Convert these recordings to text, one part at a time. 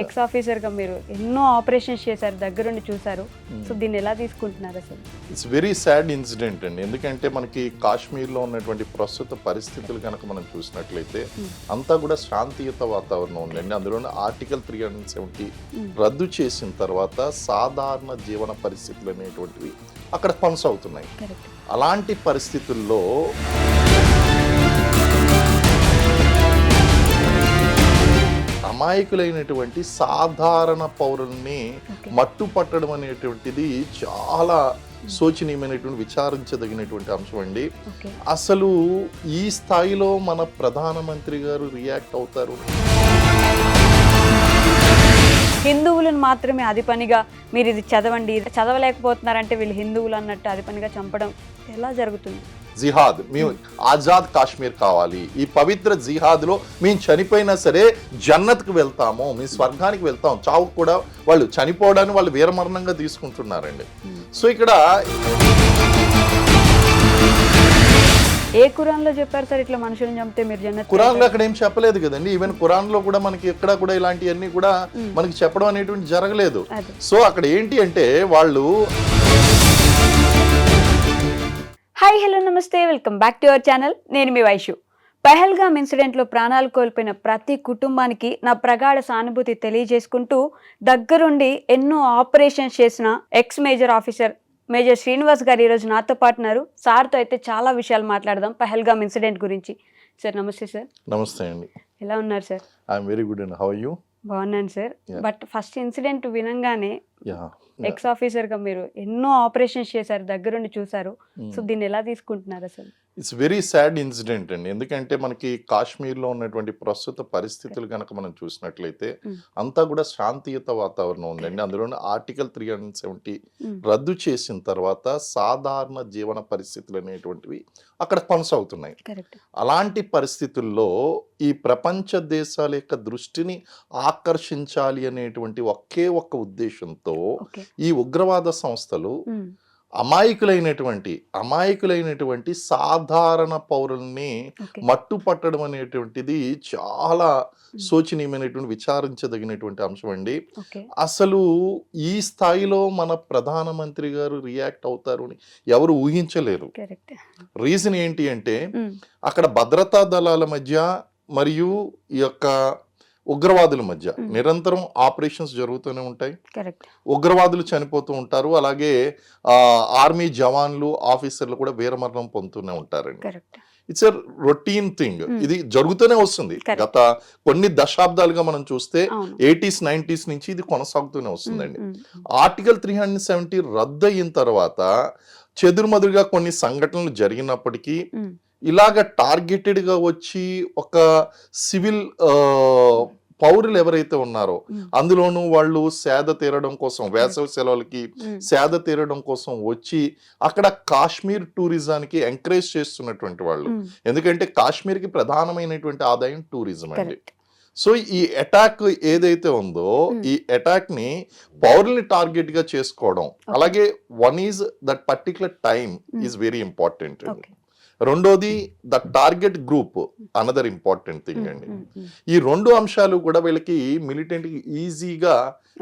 X officer గా మీరు ఎన్నో ఆపరేషన్స్ చేశారు, దగ్గరుండి చూసారు. సో దీన్ని ఎలా తీసుకుంటున్నారు అసలు? ఇట్స్ వెరీ సాడ్ ఇన్సిడెంట్ అండి. ఎందుకంటే మనకి కాశ్మీర్లో ఉన్నటువంటి ప్రస్తుత పరిస్థితులు కనుక మనం చూసినట్లయితే అంతా కూడా శాంతియుత వాతావరణం ఉందండి. అందులోనే ఆర్టికల్ 370 రద్దు చేసిన తర్వాత సాధారణ జీవన పరిస్థితులు అనేటువంటివి అక్కడ కొనసాగుతున్నాయి. అలాంటి పరిస్థితుల్లో అమాయకులైనటువంటి సాధారణ పౌరుల్ని మట్టు పట్టడం అనేటువంటిది చాలా శోచనీయమైనటువంటి విచారించదగినటువంటి అంశం అండి. అసలు ఈ స్థాయిలో మన ప్రధానమంత్రి గారు రియాక్ట్ అవుతారు. హిందువులను మాత్రమే అది పనిగా మీరు ఇది చదవండి, చదవలేకపోతున్నారంటే వీళ్ళు హిందువులు అన్నట్టు అది పనిగా చంపడం ఎలా జరుగుతుంది? జిహాద్, మేము ఆజాద్ కాశ్మీర్ కావాలి, ఈ పవిత్ర జిహాద్లో మేము చనిపోయినా సరే జన్నత్కి వెళ్తాము, మీ స్వర్గానికి వెళ్తాం, చావుకు కూడా వాళ్ళు చనిపోవడాన్ని వాళ్ళు వీరమరణంగా తీసుకుంటున్నారండి. సో ఇక్కడ ఏ ఖురాన్లో చెప్పారు సార్ ఇట్లా మనుషులను చంపితే మీరు జన్నత్? ఖురాన్లో అక్కడ ఏం చెప్పలేదు కదండి. ఈవెన్ ఖురాన్లో కూడా మనకి ఎక్కడ కూడా ఇలాంటివన్నీ కూడా మనకి చెప్పడం అనేటువంటి జరగలేదు. సో అక్కడ ఏంటి అంటే వాళ్ళు హాయ్ హలో నమస్తే, welcome back to our channel. నేను మీ వైషు. పహల్గామ్ ఇన్సిడెంట్లో ప్రాణాలు కోల్పోయిన ప్రతి కుటుంబానికి నా ప్రగాఢ సానుభూతి తెలియజేసుకుంటూ దగ్గరుండి ఎన్నో ఆపరేషన్స్ చేసిన X major officer major Srinivas గారు ఈరోజు నాతో పాటు ఉన్నారు. సార్తో అయితే చాలా విషయాలు మాట్లాడదాం పహల్గామ్ ఇన్సిడెంట్ గురించి. సార్ నమస్తే. సార్ నమస్తే అండి. ఎలా ఉన్నారు sir? I'm very good and how are you? బాగున్నాను సార్. బట్ ఫస్ట్ ఇన్సిడెంట్ వినంగానే ఎక్స్ ఆఫీసర్ గా మీరు ఎన్నో ఆపరేషన్స్ చేశారు, దగ్గరుండి చూసారు. సో దీన్ని ఎలా తీసుకుంటున్నారు అసలు? ఇట్స్ వెరీ సాడ్ ఇన్సిడెంట్ అండి. ఎందుకంటే మనకి కాశ్మీర్లో ఉన్నటువంటి ప్రస్తుత పరిస్థితులు కనుక మనం చూసినట్లయితే అంతా కూడా శాంతియుత వాతావరణం ఉందండి. అందులోనే ఆర్టికల్ 370 రద్దు చేసిన తర్వాత సాధారణ జీవన పరిస్థితులు అనేటువంటివి అక్కడ కొనసాగుతున్నాయి. అలాంటి పరిస్థితుల్లో ఈ ప్రపంచ దేశాల యొక్క దృష్టిని ఆకర్షించాలి అనేటువంటి ఒకే ఒక్క ఉద్దేశంతో ఈ ఉగ్రవాద సంస్థలు అమాయకులైనటువంటి సాధారణ పౌరుల్ని మట్టు పట్టడం అనేటువంటిది చాలా శోచనీయమైనటువంటి విచారించదగినటువంటి అంశం అండి. అసలు ఈ స్థాయిలో మన ప్రధానమంత్రి గారు రియాక్ట్ అవుతారు అని ఎవరు ఊహించలేరు. రీజన్ ఏంటి అంటే అక్కడ భద్రతా దళాల మధ్య మరియు ఈ యొక్క ఉగ్రవాదుల మధ్య నిరంతరం ఆపరేషన్స్ జరుగుతూనే ఉంటాయి. ఉగ్రవాదులు చనిపోతూ ఉంటారు, అలాగే ఆర్మీ జవాన్లు ఆఫీసర్లు కూడా వీరమరణం పొందుతూనే ఉంటారండి. It's a routine thing. ఇది జరుగుతూనే వస్తుంది. గత కొన్ని దశాబ్దాలుగా మనం చూస్తే 80s 90s నుంచి ఇది కొనసాగుతూనే వస్తుందండి. ఆర్టికల్ 370 రద్దు అయిన తర్వాత చెదురుమదురుగా కొన్ని సంఘటనలు జరిగినప్పటికీ ఇలాగ టార్గెటెడ్ గా వచ్చి ఒక సివిల్ పౌరులు ఎవరైతే ఉన్నారో అందులోనూ వాళ్ళు సేద తీరడం కోసం, వేసవి సెలవులకి సేద తీరడం కోసం వచ్చి అక్కడ కాశ్మీర్ టూరిజానికి ఎంకరేజ్ చేస్తున్నటువంటి వాళ్ళు. ఎందుకంటే కాశ్మీర్కి ప్రధానమైనటువంటి ఆదాయం టూరిజం అండి. సో ఈ అటాక్ ఏదైతే ఉందో ఈ అటాక్ ని పౌరుల్ని టార్గెట్ గా చేసుకోవడం, అలాగే one is that particular time is very important. రెండోది the target group another important thing అండి. ఈ రెండు అంశాలు కూడా వీళ్ళకి మిలిటెంట్ ఈజీగా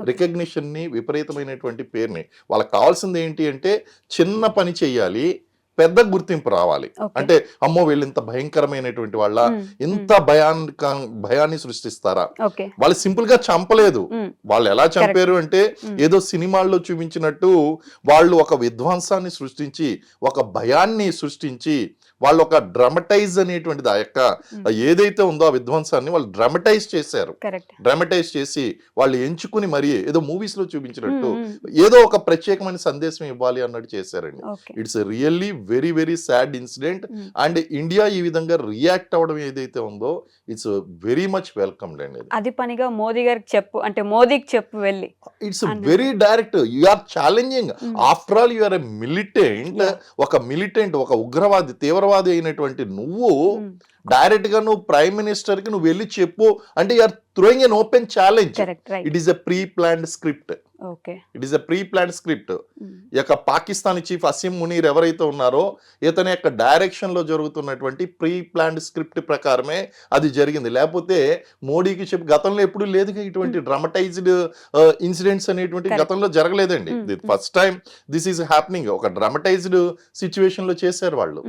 రికగ్నిషన్ ని, విపరీతమైనటువంటి పేరుని, వాళ్ళకి కావాల్సింది ఏంటి అంటే చిన్న పని చెయ్యాలి, పెద్ద గుర్తింపు రావాలి. అంటే అమ్మో వీళ్ళు ఇంత భయంకరమైనటువంటి వాళ్ళ, ఇంత భయాన్ని సృష్టిస్తారా? వాళ్ళు సింపుల్ గా చంపలేదు. వాళ్ళు ఎలా చంపారు అంటే ఏదో సినిమాల్లో చూపించినట్టు వాళ్ళు ఒక విధ్వంసాన్ని సృష్టించి, ఒక భయాన్ని సృష్టించి, వాళ్ళు ఒక డ్రామటైజ్ అనేటువంటిది ఆ యొక్క ఏదైతే ఉందో ఆ విధ్వంసాన్ని వాళ్ళు డ్రామటైజ్ చేశారు. డ్రామటైజ్ చేసి వాళ్ళు ఎంచుకుని మరి ఏదో మూవీస్ లో చూపించినట్టు ఏదో ఒక ప్రత్యేకమైన సందేశం ఇవ్వాలి అన్నట్టు చేశారండి. It's really very very sad incident. And India ఈ విధంగా రియాక్ట్ అవ్వడం ఏదైతే ఉందో ఇట్స్ వెరీ మచ్ వెల్కమ్డ్ అండి. అది పనిగా మోదీ గారికి చెప్పు అంటే మోదీకి చెప్పు వెళ్ళి, it's very direct. You are challenging. After all you are a militant. ఒక మిలిటెంట్, ఒక ఉగ్రవాది, తీవ్రవాది అయినటువంటి నువ్వు డైరెక్ట్ గా నువ్వు ప్రైమ్ మినిస్టర్ కి నువ్వు వెళ్ళి చెప్పు అంటే you are throwing an open challenge. It is a pre planned script. Okay. It is a pre planned script. ఈ యొక్క పాకిస్తానీ చీఫ్ అసీం మునీర్ ఎవరైతే ఉన్నారో ఇతని యొక్క డైరెక్షన్ లో జరుగుతున్నటువంటి ప్రీ ప్లాన్డ్ స్క్రిప్ట్ ప్రకారమే అది జరిగింది. లేకపోతే మోడీకి చెప్పి గతంలో ఎప్పుడు లేదుగా ఇటువంటి డ్రామటైజ్డ్ ఇన్సిడెంట్స్ అనేటువంటి గతంలో జరగలేదండి. First time this is happening. ఒక డ్రామటైజ్డ్ సిచ్యువేషన్ లో చేశారు వాళ్ళు.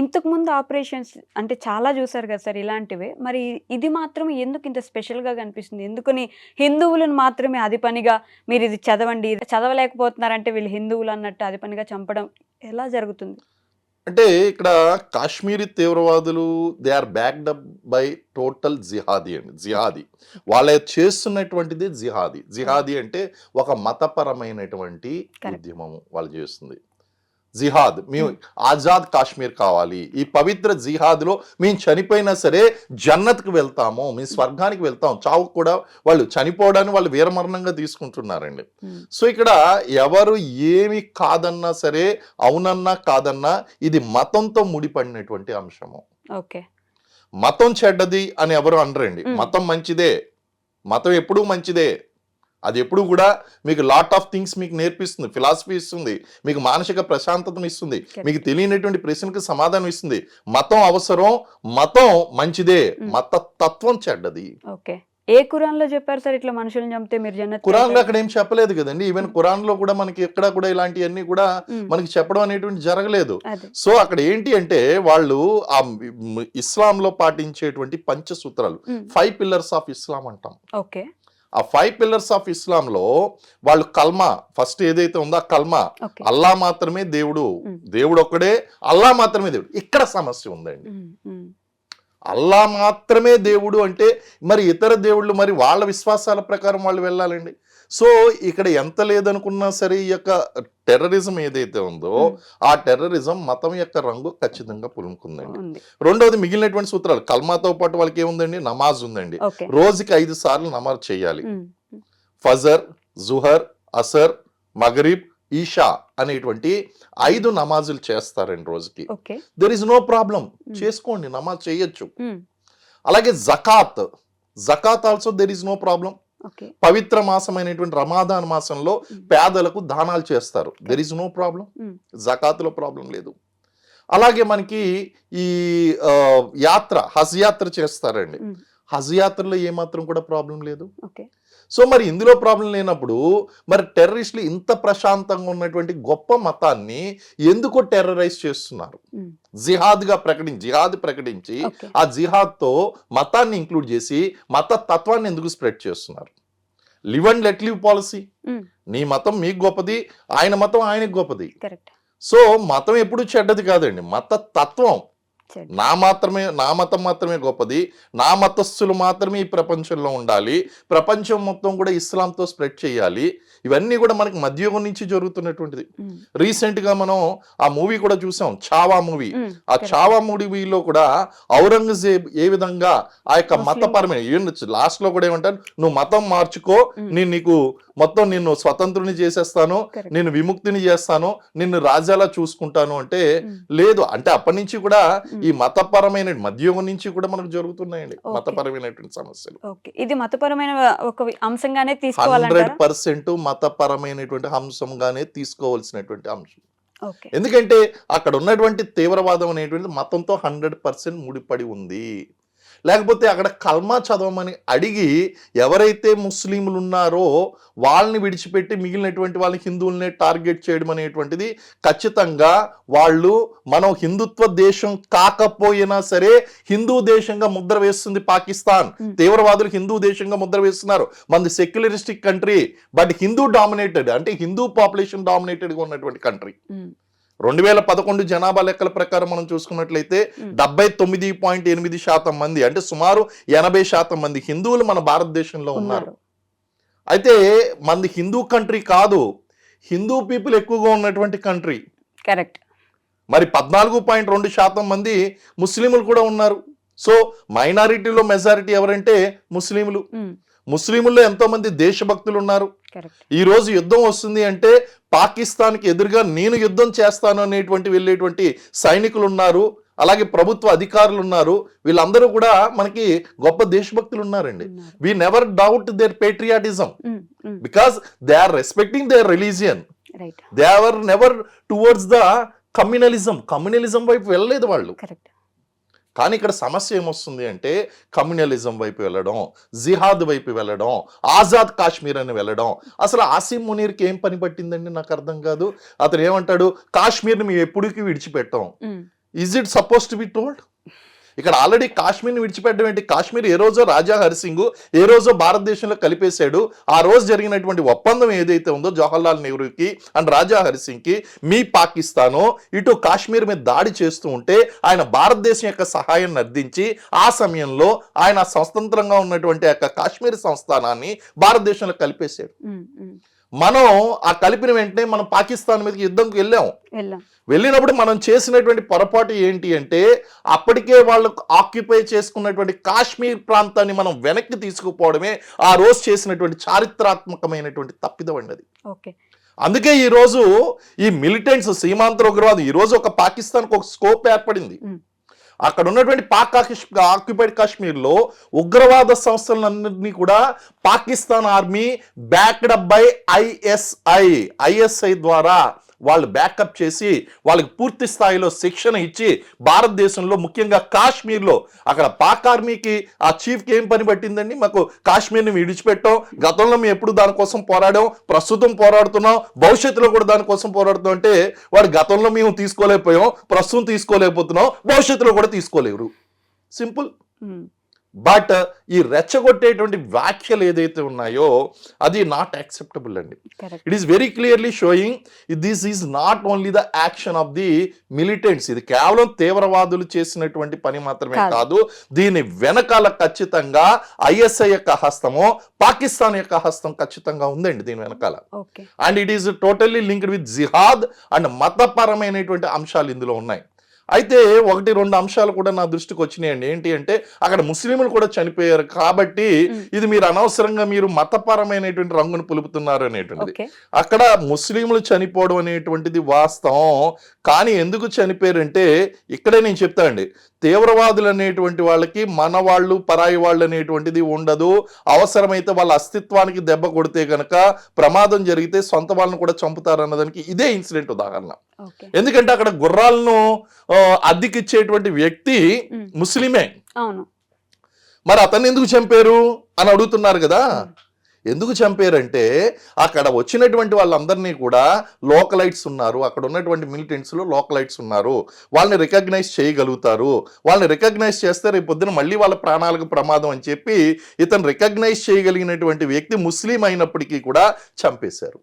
ఇంతకు ముందు ఆపరేషన్స్ అంటే చాలా చూసారు కదా సార్ ఇలాంటివే. మరి ఇది మాత్రం ఎందుకు ఇంత స్పెషల్ గా కనిపిస్తుంది? ఎందుకని హిందువులను మాత్రమే అది పనిగా మీరు ఇది చదవండి, ఇది చదవలేకపోతున్నారంటే వీళ్ళు హిందువులు అన్నట్టు అది పనిగా చంపడం ఎలా జరుగుతుంది? అంటే ఇక్కడ కాశ్మీరీ తీవ్రవాదులు they are backed up by total జిహాదీ అండి. జిహాదీ వాళ్ళ చేస్తున్నటువంటిది జిహాదీ. జిహాదీ అంటే ఒక మతపరమైనటువంటి ఉద్యమము వాళ్ళు చేస్తుంది. జిహాద్, మేము ఆజాద్ కాశ్మీర్ కావాలి, ఈ పవిత్ర జిహాద్లో మేము చనిపోయినా సరే జన్నత్కి వెళ్తాము, మేము స్వర్గానికి వెళ్తాం. చావు కూడా వాళ్ళు చనిపోవడాన్ని వాళ్ళు వీరమరణంగా తీసుకుంటున్నారండి. సో ఇక్కడ ఎవరు ఏమి కాదన్నా సరే, అవునన్నా కాదన్నా, ఇది మతంతో ముడిపడినటువంటి అంశము. ఓకే. మతం చెడ్డది అని ఎవరు అనరండి. మతం మంచిదే, మతం ఎప్పుడూ మంచిదే. అది ఎప్పుడు కూడా మీకు లాట్ ఆఫ్ థింగ్స్ మీకు నేర్పిస్తుంది, ఫిలాసఫీ ఇస్తుంది, మీకు మానసిక ప్రశాంతతను ఇస్తుంది, మీకు తెలియనటువంటి ప్రశ్నలకు సమాధానం ఇస్తుంది. మతం అవసరం, మతం మంచిదే, మత తత్వం చెడ్డది. ఓకే. ఏ ఖురాన్ లో చెప్పారు సార్ ఇట్లా మనుషులను చంపితే మీరు జన్నత్? ఖురాన్ లో అక్కడ ఏం చెప్పలేదు కదండి. ఈవెన్ ఖురాన్ లో కూడా మనకి ఎక్కడ కూడా ఇలాంటివన్నీ కూడా మనకి చెప్పడం అనేటువంటి జరగలేదు. సో అక్కడ ఏంటి అంటే వాళ్ళు ఆ ఇస్లాంలో పాటించేటువంటి పంచసూత్రాలు, 5 పిల్లర్స్ ఆఫ్ ఇస్లాం అంటాం. ఓకే. ఆ 5 పిల్లర్స్ ఆఫ్ ఇస్లాంలో వాళ్ళు కల్మా ఫస్ట్ ఏదైతే ఉందో ఆ కల్మా, అల్లా మాత్రమే దేవుడు, దేవుడు ఒక్కడే, అల్లా మాత్రమే దేవుడు. ఇక్కడ సమస్య ఉందండి. అల్లా మాత్రమే దేవుడు అంటే మరి ఇతర దేవుళ్ళు మరి వాళ్ళ విశ్వాసాల ప్రకారం వాళ్ళు వెళ్ళాలండి. సో ఇక్కడ ఎంత లేదనుకున్నా సరే ఈ యొక్క టెర్రరిజం ఏదైతే ఉందో ఆ టెర్రరిజం మతం యొక్క రంగు ఖచ్చితంగా పులుముకుందండి. రెండవది మిగిలినటువంటి సూత్రాలు, కల్మాతో పాటు వాళ్ళకి ఏముందండి, నమాజ్ ఉందండి. రోజుకి 5 సార్లు నమాజ్ చేయాలి. ఫజర్, జుహర్, అసర్, మగరిబ్, ఈషా అనేటువంటి 5 నమాజులు చేస్తారండి రోజుకి. దెర్ ఇస్ నో ప్రాబ్లం, చేసుకోండి, నమాజ్ చేయొచ్చు. అలాగే జకాత్, జకాత్ also there is no problem. పవిత్ర మాసమైనటువంటి రమాదాన్ మాసంలో పేదలకు దానాలు చేస్తారు, దెర్ ఇస్ నో ప్రాబ్లం, జకాత్లో ప్రాబ్లం లేదు. అలాగే మనకి ఈ యాత్ర, హజ్ యాత్ర చేస్తారండి, హజ్ యాత్రలో ఏమాత్రం కూడా ప్రాబ్లం లేదు. సో మరి ఇందులో ప్రాబ్లం లేనప్పుడు మరి టెర్రరిస్టులు ఇంత ప్రశాంతంగా ఉన్నటువంటి గొప్ప మతాన్ని ఎందుకు టెర్రరైజ్ చేస్తున్నారు? జిహాద్ ప్రకటించి ఆ జిహాద్తో మతాన్ని ఇంక్లూడ్ చేసి మత తత్వాన్ని ఎందుకు స్ప్రెడ్ చేస్తున్నారు? Live and let live policy. నీ మతం మీకు గొప్పది, ఆయన మతం ఆయనకు గొప్పది. సో మతం ఎప్పుడు చెడ్డది కాదండి, మత తత్వం. నా మతం మాత్రమే గొప్పది, నా మతస్థులు మాత్రమే ఈ ప్రపంచంలో ఉండాలి, ప్రపంచం మొత్తం కూడా ఇస్లాంతో స్ప్రెడ్ చేయాలి. ఇవన్నీ కూడా మనకి మధ్యయుగం నుంచి జరుగుతున్నటువంటిది. రీసెంట్ గా మనం ఆ మూవీ కూడా చూసాం, ఛావా మూవీ. ఆ ఛావా మూవీలో కూడా ఔరంగజేబ్ ఏ విధంగా ఆ యొక్క మతపరమైన లాస్ట్ లో కూడా ఏమంటారు, నువ్వు మతం మార్చుకో, నేను నీకు మొత్తం నిన్ను స్వతంత్రుని చేసేస్తాను, నిన్ను విముక్తిని చేస్తాను, నిన్ను రాజాలా చూసుకుంటాను అంటే లేదు. అంటే అప్పటి నుంచి కూడా ఈ మతపరమైన మధ్యయుగం నుంచి కూడా మనకు జరుగుతున్నాయండి మతపరమైనటువంటి సమస్యలు. ఇది మతపరమైన ఒక అంశంగానే తీసుకోవాలంటారా? 100% మతపరమైనటువంటి అంశంగానే తీసుకోవాల్సినటువంటి అంశం. ఎందుకంటే అక్కడ ఉన్నటువంటి తీవ్రవాదం అనేటువంటి మతంతో 100% ముడిపడి ఉంది. లేకపోతే అక్కడ కల్మా చదవమని అడిగి ఎవరైతే ముస్లింలు ఉన్నారో వాళ్ళని విడిచిపెట్టి మిగిలినటువంటి వాళ్ళని హిందువులనే టార్గెట్ చేయడం అనేటువంటిది ఖచ్చితంగా వాళ్ళు మనం హిందుత్వ దేశం కాకపోయినా సరే హిందూ దేశంగా ముద్ర వేస్తుంది పాకిస్తాన్. తీవ్రవాదులు హిందూ దేశంగా ముద్ర వేస్తున్నారు. మనది secularistic country, but Hindu dominated, అంటే హిందూ పాపులేషన్ డామినేటెడ్గా ఉన్నటువంటి కంట్రీ. 2011 జనాభా లెక్కల ప్రకారం మనం చూసుకున్నట్లయితే 79.8% మంది, అంటే సుమారు 80% మంది హిందువులు మన భారతదేశంలో ఉన్నారు. అయితే మనది హిందూ కంట్రీ కాదు, హిందూ పీపుల్ ఎక్కువగా ఉన్నటువంటి కంట్రీ. కరెక్ట్. మరి 14.2% మంది ముస్లింలు కూడా ఉన్నారు. సో మైనారిటీలో మెజారిటీ ఎవరంటే ముస్లింలు. ముస్లింల్లో ఎంతో మంది దేశభక్తులు ఉన్నారు. ఈ రోజు యుద్ధం వస్తుంది అంటే పాకిస్తాన్కి ఎదురుగా నేను యుద్ధం చేస్తాను అనేటువంటి వెళ్ళేటువంటి సైనికులు ఉన్నారు. అలాగే ప్రభుత్వ అధికారులు ఉన్నారు, వీళ్ళందరూ కూడా మనకి గొప్ప దేశభక్తులు ఉన్నారండి. We never doubt their patriotism because they are respecting their religion. They are never towards the communalism వైపు వెళ్ళలేదు వాళ్ళు. కానీ ఇక్కడ సమస్య ఏమొస్తుంది అంటే కమ్యూనలిజం వైపు వెళ్ళడం, జిహాద్ వైపు వెళ్ళడం, ఆజాద్ కాశ్మీర్ అని వెళ్ళడం. అసలు ఆసిమ్ మునీర్కి ఏం పని పట్టిందండి నాకు అర్థం కాదు. అతను ఏమంటాడు, కాశ్మీర్ని మేము ఎప్పటికీ విడిచిపెట్టాం. Is it suppose to be told? ఇక్కడ ఆల్రెడీ కాశ్మీర్ని విడిచిపెట్టడం ఏంటి? కాశ్మీర్ ఏ రోజో రాజా హరిసింగ్ ఏ రోజో భారతదేశంలో కలిపేశాడు. ఆ రోజు జరిగినటువంటి ఒప్పందం ఏదైతే ఉందో జవహర్లాల్ నెహ్రూకి అండ్ రాజా హరిసింగ్కి, మీ పాకిస్తాను ఇటు కాశ్మీర్ మీద దాడి చేస్తూ ఉంటే ఆయన భారతదేశం యొక్క సహాయాన్ని అర్థించి ఆ సమయంలో ఆయన స్వతంత్రంగా ఉన్నటువంటి యొక్క కాశ్మీర్ సంస్థానాన్ని భారతదేశంలో కలిపేశాడు. మనం ఆ కలిపిన వెంటనే మనం పాకిస్తాన్ మీదకి యుద్ధంకి వెళ్ళినప్పుడు మనం చేసినటువంటి పొరపాటు ఏంటి అంటే అప్పటికే వాళ్ళు ఆక్యుపై చేసుకున్నటువంటి కాశ్మీర్ ప్రాంతాన్ని మనం వెనక్కి తీసుకుపోవడమే ఆ రోజు చేసినటువంటి చారిత్రాత్మకమైనటువంటి తప్పిదం అండి అది. అందుకే ఈ రోజు ఈ మిలిటెంట్స్, సీమాంతర ఉగ్రవాదం, ఈ రోజు ఒక పాకిస్తాన్కి ఒక స్కోప్ ఏర్పడింది. అక్కడ ఉన్నటువంటి ఆక్యుపైడ్ కాశ్మీర్లో ఉగ్రవాద సంస్థలన్నింటినీ కూడా Pakistan army backed up by ISI ద్వారా వాళ్ళు బ్యాకప్ చేసి వాళ్ళకి పూర్తి స్థాయిలో శిక్షణ ఇచ్చి భారతదేశంలో ముఖ్యంగా కాశ్మీర్లో అక్కడ పాక్ ఆర్మీకి ఆ చీఫ్కి ఏం పని పట్టిందండి, మాకు కాశ్మీర్ని విడిచిపెట్టాం, గతంలో మేము ఎప్పుడు దానికోసం పోరాడాం, ప్రస్తుతం పోరాడుతున్నాం, భవిష్యత్తులో కూడా దానికోసం పోరాడుతాం అంటే వాడు గతంలో మేము తీసుకోలేకపోయాం, ప్రస్తుతం తీసుకోలేకపోతున్నాం, భవిష్యత్తులో కూడా తీసుకోలేరు. సింపుల్. బట్ ఈ రెచ్చగొట్టేటువంటి వ్యాఖ్యలు ఏదైతే ఉన్నాయో అది నాట్ యాక్సెప్టబుల్ అండి. It is very clearly sowing this is not only the action of the militants. ఇది కేవలం తీవ్రవాదులు చేసినటువంటి పని మాత్రమే కాదు, దీని వెనకాల ఖచ్చితంగా ఐఎస్ఐ యొక్క హస్తము, పాకిస్తాన్ యొక్క హస్తం ఖచ్చితంగా ఉందండి దీని వెనకాల. And it is totally linked with jihad and మతపరమైనటువంటి అంశాలు ఇందులో ఉన్నాయి. అయితే 1-2 అంశాలు కూడా నా దృష్టికి వచ్చినాయండి. ఏంటి అంటే అక్కడ ముస్లింలు కూడా చనిపోయారు కాబట్టి ఇది మీరు అనవసరంగా మీరు మతపరమైనటువంటి రంగును పులుపుతున్నారు అనేటువంటిది. అక్కడ ముస్లింలు చనిపోవడం అనేటువంటిది వాస్తవం. కానీ ఎందుకు చనిపోయారంటే ఇక్కడే నేను చెప్తానండి, తీవ్రవాదులు అనేటువంటి వాళ్ళకి మన వాళ్ళు పరాయి వాళ్ళు అనేటువంటిది ఉండదు. అవసరమైతే వాళ్ళ అస్తిత్వానికి దెబ్బ కొడితే కనుక ప్రమాదం జరిగితే సొంత వాళ్ళని కూడా చంపుతారు అన్నదానికి ఇదే ఇన్సిడెంట్ ఉదాహరణ. ఎందుకంటే అక్కడ గుర్రాలను అద్దెకిచ్చేటువంటి వ్యక్తి ముస్లిమే. మరి అతన్ని ఎందుకు చంపారు అని అడుగుతున్నారు కదా. ఎందుకు చంపారంటే అక్కడ వచ్చినటువంటి వాళ్ళందరినీ కూడా లోకలైట్స్ ఉన్నారు, అక్కడ ఉన్నటువంటి మిలిటెంట్స్లో లోకలైట్స్ ఉన్నారు, వాళ్ళని రికగ్నైజ్ చేయగలుగుతారు. వాళ్ళని రికగ్నైజ్ చేస్తే రేపు పొద్దున మళ్ళీ వాళ్ళ ప్రాణాలకు ప్రమాదం అని చెప్పి ఇతను రికగ్నైజ్ చేయగలిగినటువంటి వ్యక్తి ముస్లిం అయినప్పటికీ కూడా చంపేశారు.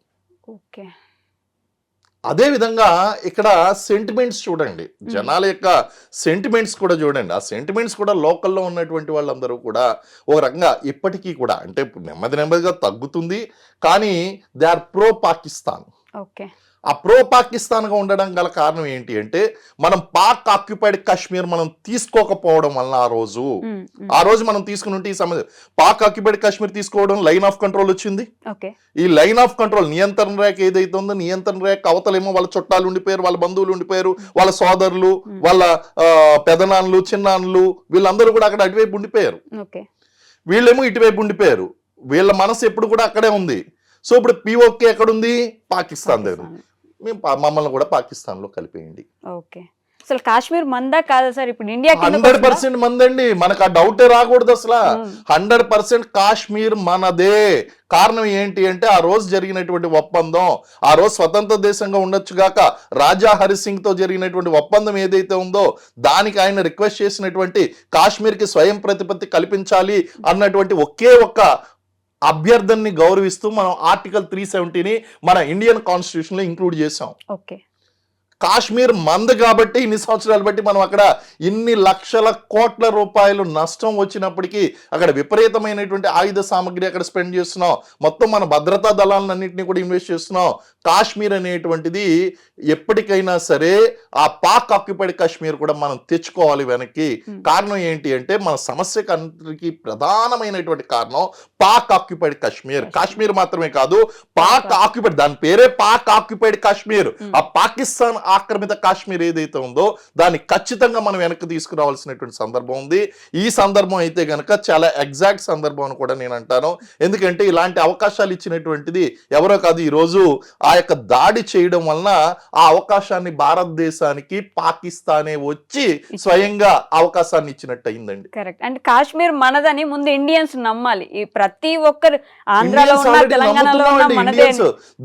అదే విధంగా ఇక్కడ సెంటిమెంట్స్ చూడండి, జనాల యొక్క సెంటిమెంట్స్ కూడా చూడండి. ఆ సెంటిమెంట్స్ కూడా లోకల్లో ఉన్నటువంటి వాళ్ళందరూ కూడా ఒక రకంగా ఇప్పటికీ కూడా అంటే నెమ్మదిగా తగ్గుతుంది, కానీ దే ఆర్ ప్రో పాకిస్తాన్. ఆ ప్రో పాకిస్తాన్గా ఉండడం గల కారణం ఏంటి అంటే మనం పాక్ ఆక్యుపైడ్ కాశ్మీర్ మనం తీసుకోకపోవడం వలన ఆ రోజు మనం తీసుకుని ఉంటే ఈ సమస్య పాక్ ఆక్యుపైడ్ కాశ్మీర్ తీసుకోవడం లైన్ ఆఫ్ కంట్రోల్ వచ్చింది. ఈ లైన్ ఆఫ్ కంట్రోల్ నియంత్రణ రేఖ ఏదైతే ఉందో నియంత్రణ రేఖ అవతలేమో వాళ్ళ చుట్టాలు ఉండిపోయారు, వాళ్ళ బంధువులు ఉండిపోయారు, వాళ్ళ సోదరులు, వాళ్ళ పెదనాన్నలు, చిన్నాన్నలు, వీళ్ళందరూ కూడా అక్కడ అటువైపు ఉండిపోయారు, వీళ్ళేమో ఇటువైపు ఉండిపోయారు. వీళ్ళ మనసు ఎప్పుడు కూడా అక్కడే ఉంది. సో ఇప్పుడు పిఓకే ఎక్కడుంది? పాకిస్తాన్ దగ్గర. మమ్మల్ని కూడా పాకిస్తాన్ లో కలిపేయండి. అసలు కాశ్మీర్ మందా కాదా సార్? ఇప్పుడు ఇండియా 100% మందండి, మనకు ఆ డౌటే రాకూడదు అసలు. 100% కాశ్మీర్ మనదే. కారణం ఏంటి అంటే ఆ రోజు జరిగినటువంటి ఒప్పందం, ఆ రోజు స్వతంత్ర దేశంగా ఉండొచ్చుగాక రాజా హరిసింగ్ తో జరిగినటువంటి ఒప్పందం ఏదైతే ఉందో దానికి ఆయన రిక్వెస్ట్ చేసినటువంటి కాశ్మీర్ కి స్వయం ప్రతిపత్తి కల్పించాలి అన్నటువంటి ఒకే ఒక్క అభ్యర్థనని గౌరవిస్తూ మనం ఆర్టికల్ 370ని మన ఇండియన్ కాన్స్టిట్యూషన్ లో ఇంక్లూడ్ చేసాం. కాశ్మీర్ మంద కాబట్టి ఇన్ని సంవత్సరాలు బట్టి మనం అక్కడ ఇన్ని లక్షల కోట్ల రూపాయలు నష్టం వచ్చినప్పటికీ అక్కడ విపరీతమైనటువంటి ఆయుధ సామగ్రి అక్కడ స్పెండ్ చేస్తున్నాం, మొత్తం మన భద్రతా దళాలన్నింటినీ కూడా ఇన్వెస్ట్ చేస్తున్నాం, కాశ్మీర్ అనేటువంటిది ఎప్పటికైనా సరే ఆ పాక్ ఆక్యుపైడ్ కాశ్మీర్ కూడా మనం తెచ్చుకోవాలి వెనక్కి. కారణం ఏంటి అంటే మన సమస్యకు అందరికీ ప్రధానమైనటువంటి కారణం పాక్ ఆక్యుపైడ్ కాశ్మీర్. కాశ్మీర్ మాత్రమే కాదు, పాక్ ఆక్యుపైడ్, దాని పేరే పాక్ ఆక్యుపైడ్ కాశ్మీర్. ఆ పాకిస్తాన్ ఆక్రమిత కాశ్మీర్ ఏదైతే ఉందో దాన్ని ఖచ్చితంగా మనం వెనక్కి తీసుకురావాల్సినటువంటి సందర్భం ఉంది. ఈ సందర్భం అయితే గనక చాలా ఎగ్జాక్ట్ సందర్భం అని కూడా నేను అంటాను. ఎందుకంటే ఇలాంటి అవకాశాలు ఇచ్చినటువంటిది ఎవరో కాదు, ఈ రోజు ఆ యొక్క దాడి చేయడం వలన ఆ అవకాశాన్ని భారతదేశానికి పాకిస్తానే వచ్చి స్వయంగా అవకాశాన్ని ఇచ్చినట్టు అయిందండి. కరెక్ట్. అండ్ కాశ్మీర్ మనదని ముందు ఇండియన్స్ నమ్మాలి. ఈ ప్రతి ఒక్కరు ఆంధ్రాలో ఉన్న, తెలంగాణలో ఉన్న మనదే.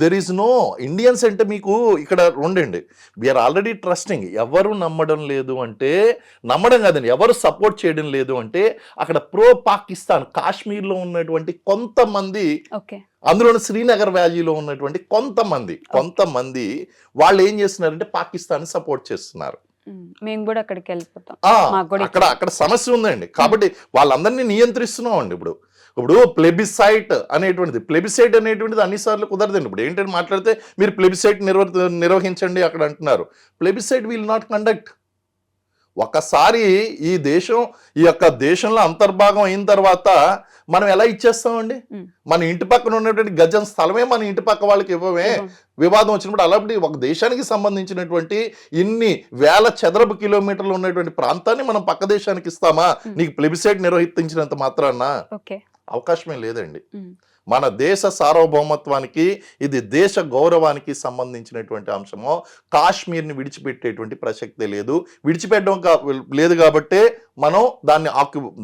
దెర్ ఇస్ నో ఇండియన్స్ అంటే మీకు ఇక్కడ ఉండండి, వీఆర్ ఆల్రెడీ ట్రస్టింగ్. ఎవరు నమ్మడం లేదు అంటే, నమ్మడం కాదండి, ఎవరు సపోర్ట్ చేయడం లేదు అంటే అక్కడ ప్రో పాకిస్తాన్ కాశ్మీర్లో ఉన్నటువంటి కొంతమంది, అందులో శ్రీనగర్ వ్యాలీలో ఉన్నటువంటి కొంతమంది వాళ్ళు ఏం చేస్తున్నారంటే పాకిస్తాన్ సపోర్ట్ చేస్తున్నారు. మేము కూడా అక్కడికి వెళ్ళిపోతాం. అక్కడ సమస్య ఉందండి. కాబట్టి వాళ్ళందరినీ నియంత్రిస్తున్నాం అండి. ఇప్పుడు ప్లెబిసైట్ అనేటువంటిది అన్నిసార్లు కుదరదండి. ఇప్పుడు ఏంటంటే మాట్లాడితే మీరు ప్లెబిసైట్ నిర్వహించండి అక్కడ అంటున్నారు. Plebiscite will not conduct. ఒకసారి ఈ యొక్క దేశంలో అంతర్భాగం అయిన తర్వాత మనం ఎలా ఇచ్చేస్తామండి? మన ఇంటి పక్కన ఉన్నటువంటి గజం స్థలమే మన ఇంటి పక్క వాళ్ళకి ఇవ్వమే. వివాదం వచ్చినప్పుడు అలాంటి ఒక దేశానికి సంబంధించినటువంటి ఇన్ని వేల చదరపు కిలోమీటర్లు ఉన్నటువంటి ప్రాంతాన్ని మనం పక్క దేశానికి ఇస్తామా? నీకు ప్లెబిసైట్ నిర్వహించినంత మాత్రాన అవకాశమే లేదండి. మన దేశ సార్వభౌమత్వానికి, ఇది దేశ గౌరవానికి సంబంధించినటువంటి అంశము. కాశ్మీర్ని విడిచిపెట్టేటువంటి ప్రసక్తే లేదు. విడిచిపెట్టడం లేదు కాబట్టే మనం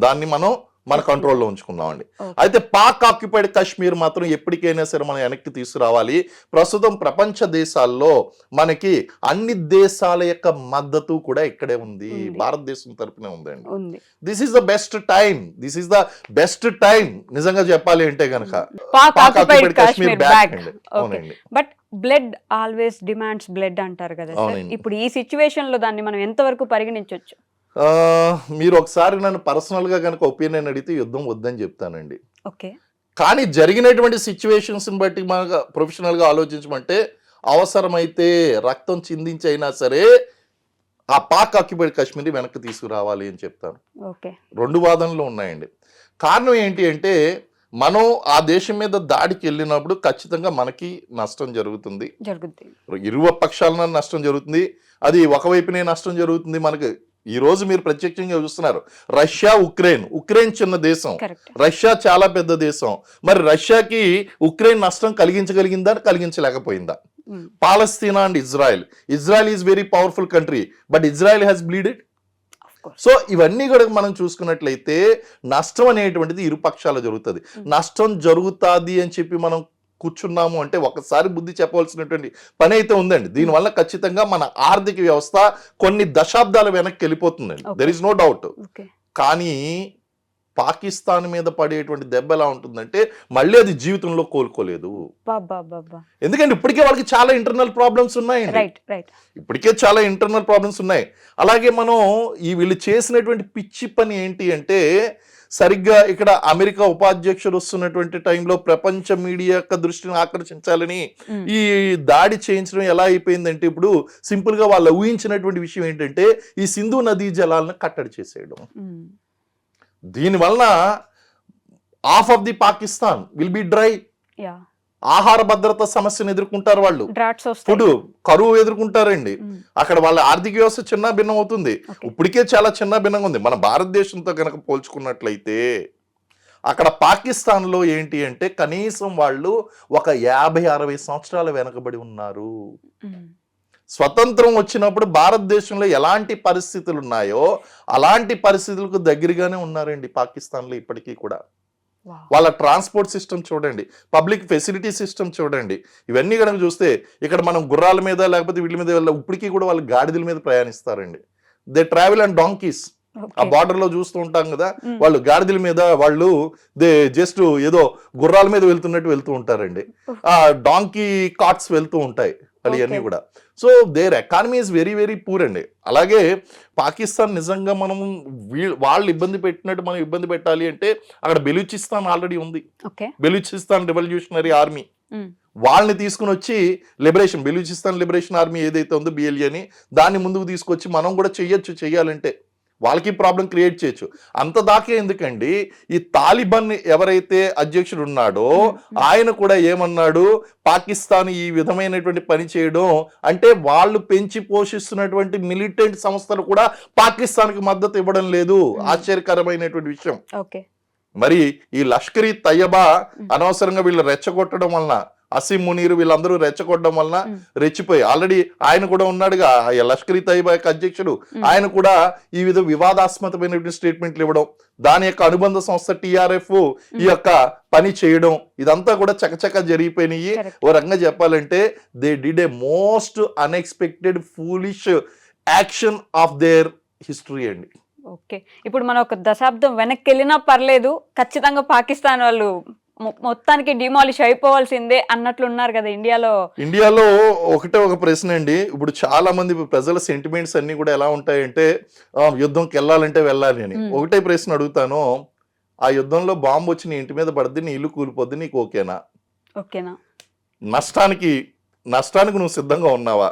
దాన్ని మనం మన కంట్రోల్లో ఉంచుకుందామండి. అయితే పాక్ ఆక్యుపైడ్ కాశ్మీర్ మాత్రం ఎప్పటికైనా సరే మనం వెనక్కి తీసుకురావాలి. ప్రస్తుతం ప్రపంచ దేశాల్లో మనకి అన్ని దేశాల యొక్క మద్దతు కూడా ఇక్కడే ఉంది, భారతదేశం తరపునే ఉందండి. This is the best time నిజంగా చెప్పాలి అంటే గనక పాక్ ఆక్యుపైడ్ కాశ్మీర్ బ్యాక్ అండి. అవునండి. But blood always demands blood అంటారు కదా సార్. ఇప్పుడు ఈ సిచ్యువేషన్ లో దాన్ని మనం ఎంతవరకు పరిగణించవచ్చు? మీరు ఒకసారి నన్ను పర్సనల్ గా కనుక ఒపీనియన్ అడిగితే యుద్ధం వద్దని చెప్తానండి. ఓకే. కానీ జరిగినటువంటి సిచ్యువేషన్స్ బట్టి మనకు ప్రొఫెషనల్ గా ఆలోచించమంటే అవసరమైతే రక్తం చిందించి అయినా సరే ఆ పాక్ ఆక్యుపైడ్ కాశ్మీర్ వెనక్కి తీసుకురావాలి అని చెప్తాను. రెండు వాదనలు ఉన్నాయండి. కారణం ఏంటి అంటే మనం ఆ దేశం మీద దాడికి వెళ్ళినప్పుడు ఖచ్చితంగా మనకి నష్టం జరుగుతుంది, ఇరు పక్షాలన నష్టం జరుగుతుంది. అది ఒకవైపునే నష్టం జరుగుతుంది. మనకి ఈ రోజు మీరు ప్రత్యక్షంగా చూస్తున్నారు, రష్యా ఉక్రెయిన్ చిన్న దేశం, రష్యా చాలా పెద్ద దేశం. మరి రష్యాకి ఉక్రెయిన్ నష్టం కలిగించగలిగిందా, కలిగించలేకపోయిందా? Palestine and Israel is very powerful country, but Israel has bleeded. So ఇవన్నీ కూడా మనం చూసుకున్నట్లయితే నష్టం అనేటువంటిది ఇరు పక్షాలు జరుగుతుంది. నష్టం జరుగుతుంది అని చెప్పి మనం కూర్చున్నాము అంటే ఒకసారి బుద్ధి చెప్పవలసినటువంటి పని అయితే ఉందండి. దీనివల్ల ఖచ్చితంగా మన ఆర్థిక వ్యవస్థ కొన్ని దశాబ్దాల వెనక్కి వెళ్ళిపోతుందండి, దెర్ ఇస్ నో డౌట్. కానీ పాకిస్తాన్ మీద పడేటువంటి దెబ్బ ఎలా ఉంటుందంటే మళ్ళీ అది జీవితంలో కోలుకోలేదు. ఎందుకంటే ఇప్పటికే వాళ్ళకి చాలా ఇంటర్నల్ ప్రాబ్లమ్స్ ఉన్నాయి. అలాగే మనం వీళ్ళు చేసినటువంటి పిచ్చి పని ఏంటి అంటే, సరిగ్గా ఇక్కడ అమెరికా ఉపాధ్యక్షుడు వస్తున్నటువంటి టైంలో ప్రపంచ మీడియా యొక్క దృష్టిని ఆకర్షించాలని ఈ దాడి చేయించడం ఎలా అయిపోయిందంటే, ఇప్పుడు సింపుల్ గా వాళ్ళు ఊహించినటువంటి విషయం ఏంటంటే ఈ సింధు నదీ జలాలను కట్టడి చేసేయడం. దీనివలన half of the Pakistan will be dry. ఆహార భద్రత సమస్యను ఎదుర్కొంటారు వాళ్ళు, ఫుడ్ కరువు ఎదుర్కొంటారండి. అక్కడ వాళ్ళ ఆర్థిక వ్యవస్థ చిన్న భిన్నం అవుతుంది. ఇప్పటికే చాలా చిన్న భిన్నంగా ఉంది. మన భారతదేశంతో కనుక పోల్చుకున్నట్లయితే అక్కడ పాకిస్తాన్ లో ఏంటి అంటే కనీసం వాళ్ళు ఒక 50-60 సంవత్సరాల వెనకబడి ఉన్నారు. స్వతంత్రం వచ్చినప్పుడు భారతదేశంలో ఎలాంటి పరిస్థితులు ఉన్నాయో అలాంటి పరిస్థితులకు దగ్గరగానే ఉన్నారండి పాకిస్తాన్లో ఇప్పటికీ కూడా. వాళ్ళ ట్రాన్స్పోర్ట్ సిస్టమ్ చూడండి, పబ్లిక్ ఫెసిలిటీ సిస్టమ్ చూడండి. ఇవన్నీ కనుక చూస్తే ఇక్కడ మనం గుర్రాల మీద లేకపోతే వీటి మీద ఇప్పటికీ కూడా వాళ్ళు గాడిదల మీద ప్రయాణిస్తారండి. They travel and donkeys. ఆ బార్డర్ లో చూస్తూ ఉంటాం కదా, వాళ్ళు గాడిదల మీద, వాళ్ళు దే జస్ట్ ఏదో గుర్రాల మీద వెళ్తూ ఉంటారండి. ఆ డాంకీ కార్ట్స్ వెళ్తూ ఉంటాయి వాళ్ళు ఇవన్నీ కూడా. So their economy is very very poor అండి. అలాగే పాకిస్తాన్ నిజంగా మనం వాళ్ళు ఇబ్బంది పెట్టినట్టు మనం ఇబ్బంది పెట్టాలి అంటే అక్కడ బెలూచిస్తాన్ ఆల్రెడీ ఉంది. బెలూచిస్తాన్ రెవల్యూషనరీ ఆర్మీ వాళ్ళని తీసుకుని వచ్చి బెలూచిస్తాన్ లిబరేషన్ ఆర్మీ ఏదైతే ఉందో BLA అని దాన్ని ముందుకు తీసుకొచ్చి మనం కూడా చెయ్యాలంటే వాళ్ళకి ప్రాబ్లం క్రియేట్ చేయొచ్చు. అంత దాకా ఎందుకండి, ఈ తాలిబాన్ ఎవరైతే అధ్యక్షుడు ఉన్నాడో ఆయన కూడా ఏమన్నాడు, పాకిస్తాన్ ఈ విధమైనటువంటి పని చేయడం అంటే వాళ్ళు పెంచి పోషిస్తున్నటువంటి మిలిటెంట్ సంస్థలు కూడా పాకిస్తాన్కి మద్దతు ఇవ్వడం లేదు. ఆశ్చర్యకరమైనటువంటి విషయం. మరి ఈ లష్కర్ ఈ తయ్యబా అనవసరంగా వీళ్ళు రెచ్చగొట్టడం వలన, అసీం మునీర్ వీళ్ళందరూ రెచ్చగొట్టడం వలన రెచ్చిపోయి, ఆల్రెడీ ఆయన కూడా ఉన్నాడుగా లష్కర్ ఈ తయ్యబా యొక్క అధ్యక్షుడు, ఆయన కూడా ఈ వివాదాస్పదమైనటువంటి స్టేట్మెంట్లు ఇవ్వడం, దాని యొక్క అనుబంధ సంస్థ TRF ఈ యొక్క పని చేయడం, ఇదంతా కూడా చకచక జరిగిపోయినాయి. ఓ రకంగా చెప్పాలంటే they did a most unexpected foolish action of their history అండి. ఓకే, ఇప్పుడు మనం ఒక దశాబ్దం వెనక్కి వెళ్ళినా పర్లేదు, ఖచ్చితంగా పాకిస్తాన్ వాళ్ళు మొత్తానికి డిమాలిష్ అయిపోవాల్సిందే అన్నట్లు ఉన్నారు కదా ఇండియాలో ఒకటే ఒక ప్రశ్న అండి. ఇప్పుడు చాలా మంది ప్రజల సెంటిమెంట్స్ అన్ని కూడా ఎలా ఉంటాయంటే యుద్ధంకి వెళ్ళాలంటే వెళ్ళాలి అని. ఒకటే ప్రశ్న అడుగుతాను, ఆ యుద్ధంలో బాంబు వచ్చి నీ ఇంటి మీద పడుద్ది, నీ ఇల్లు కూలిపోద్ది, నీకు ఓకేనా? నష్టానికి నువ్వు సిద్ధంగా ఉన్నావా?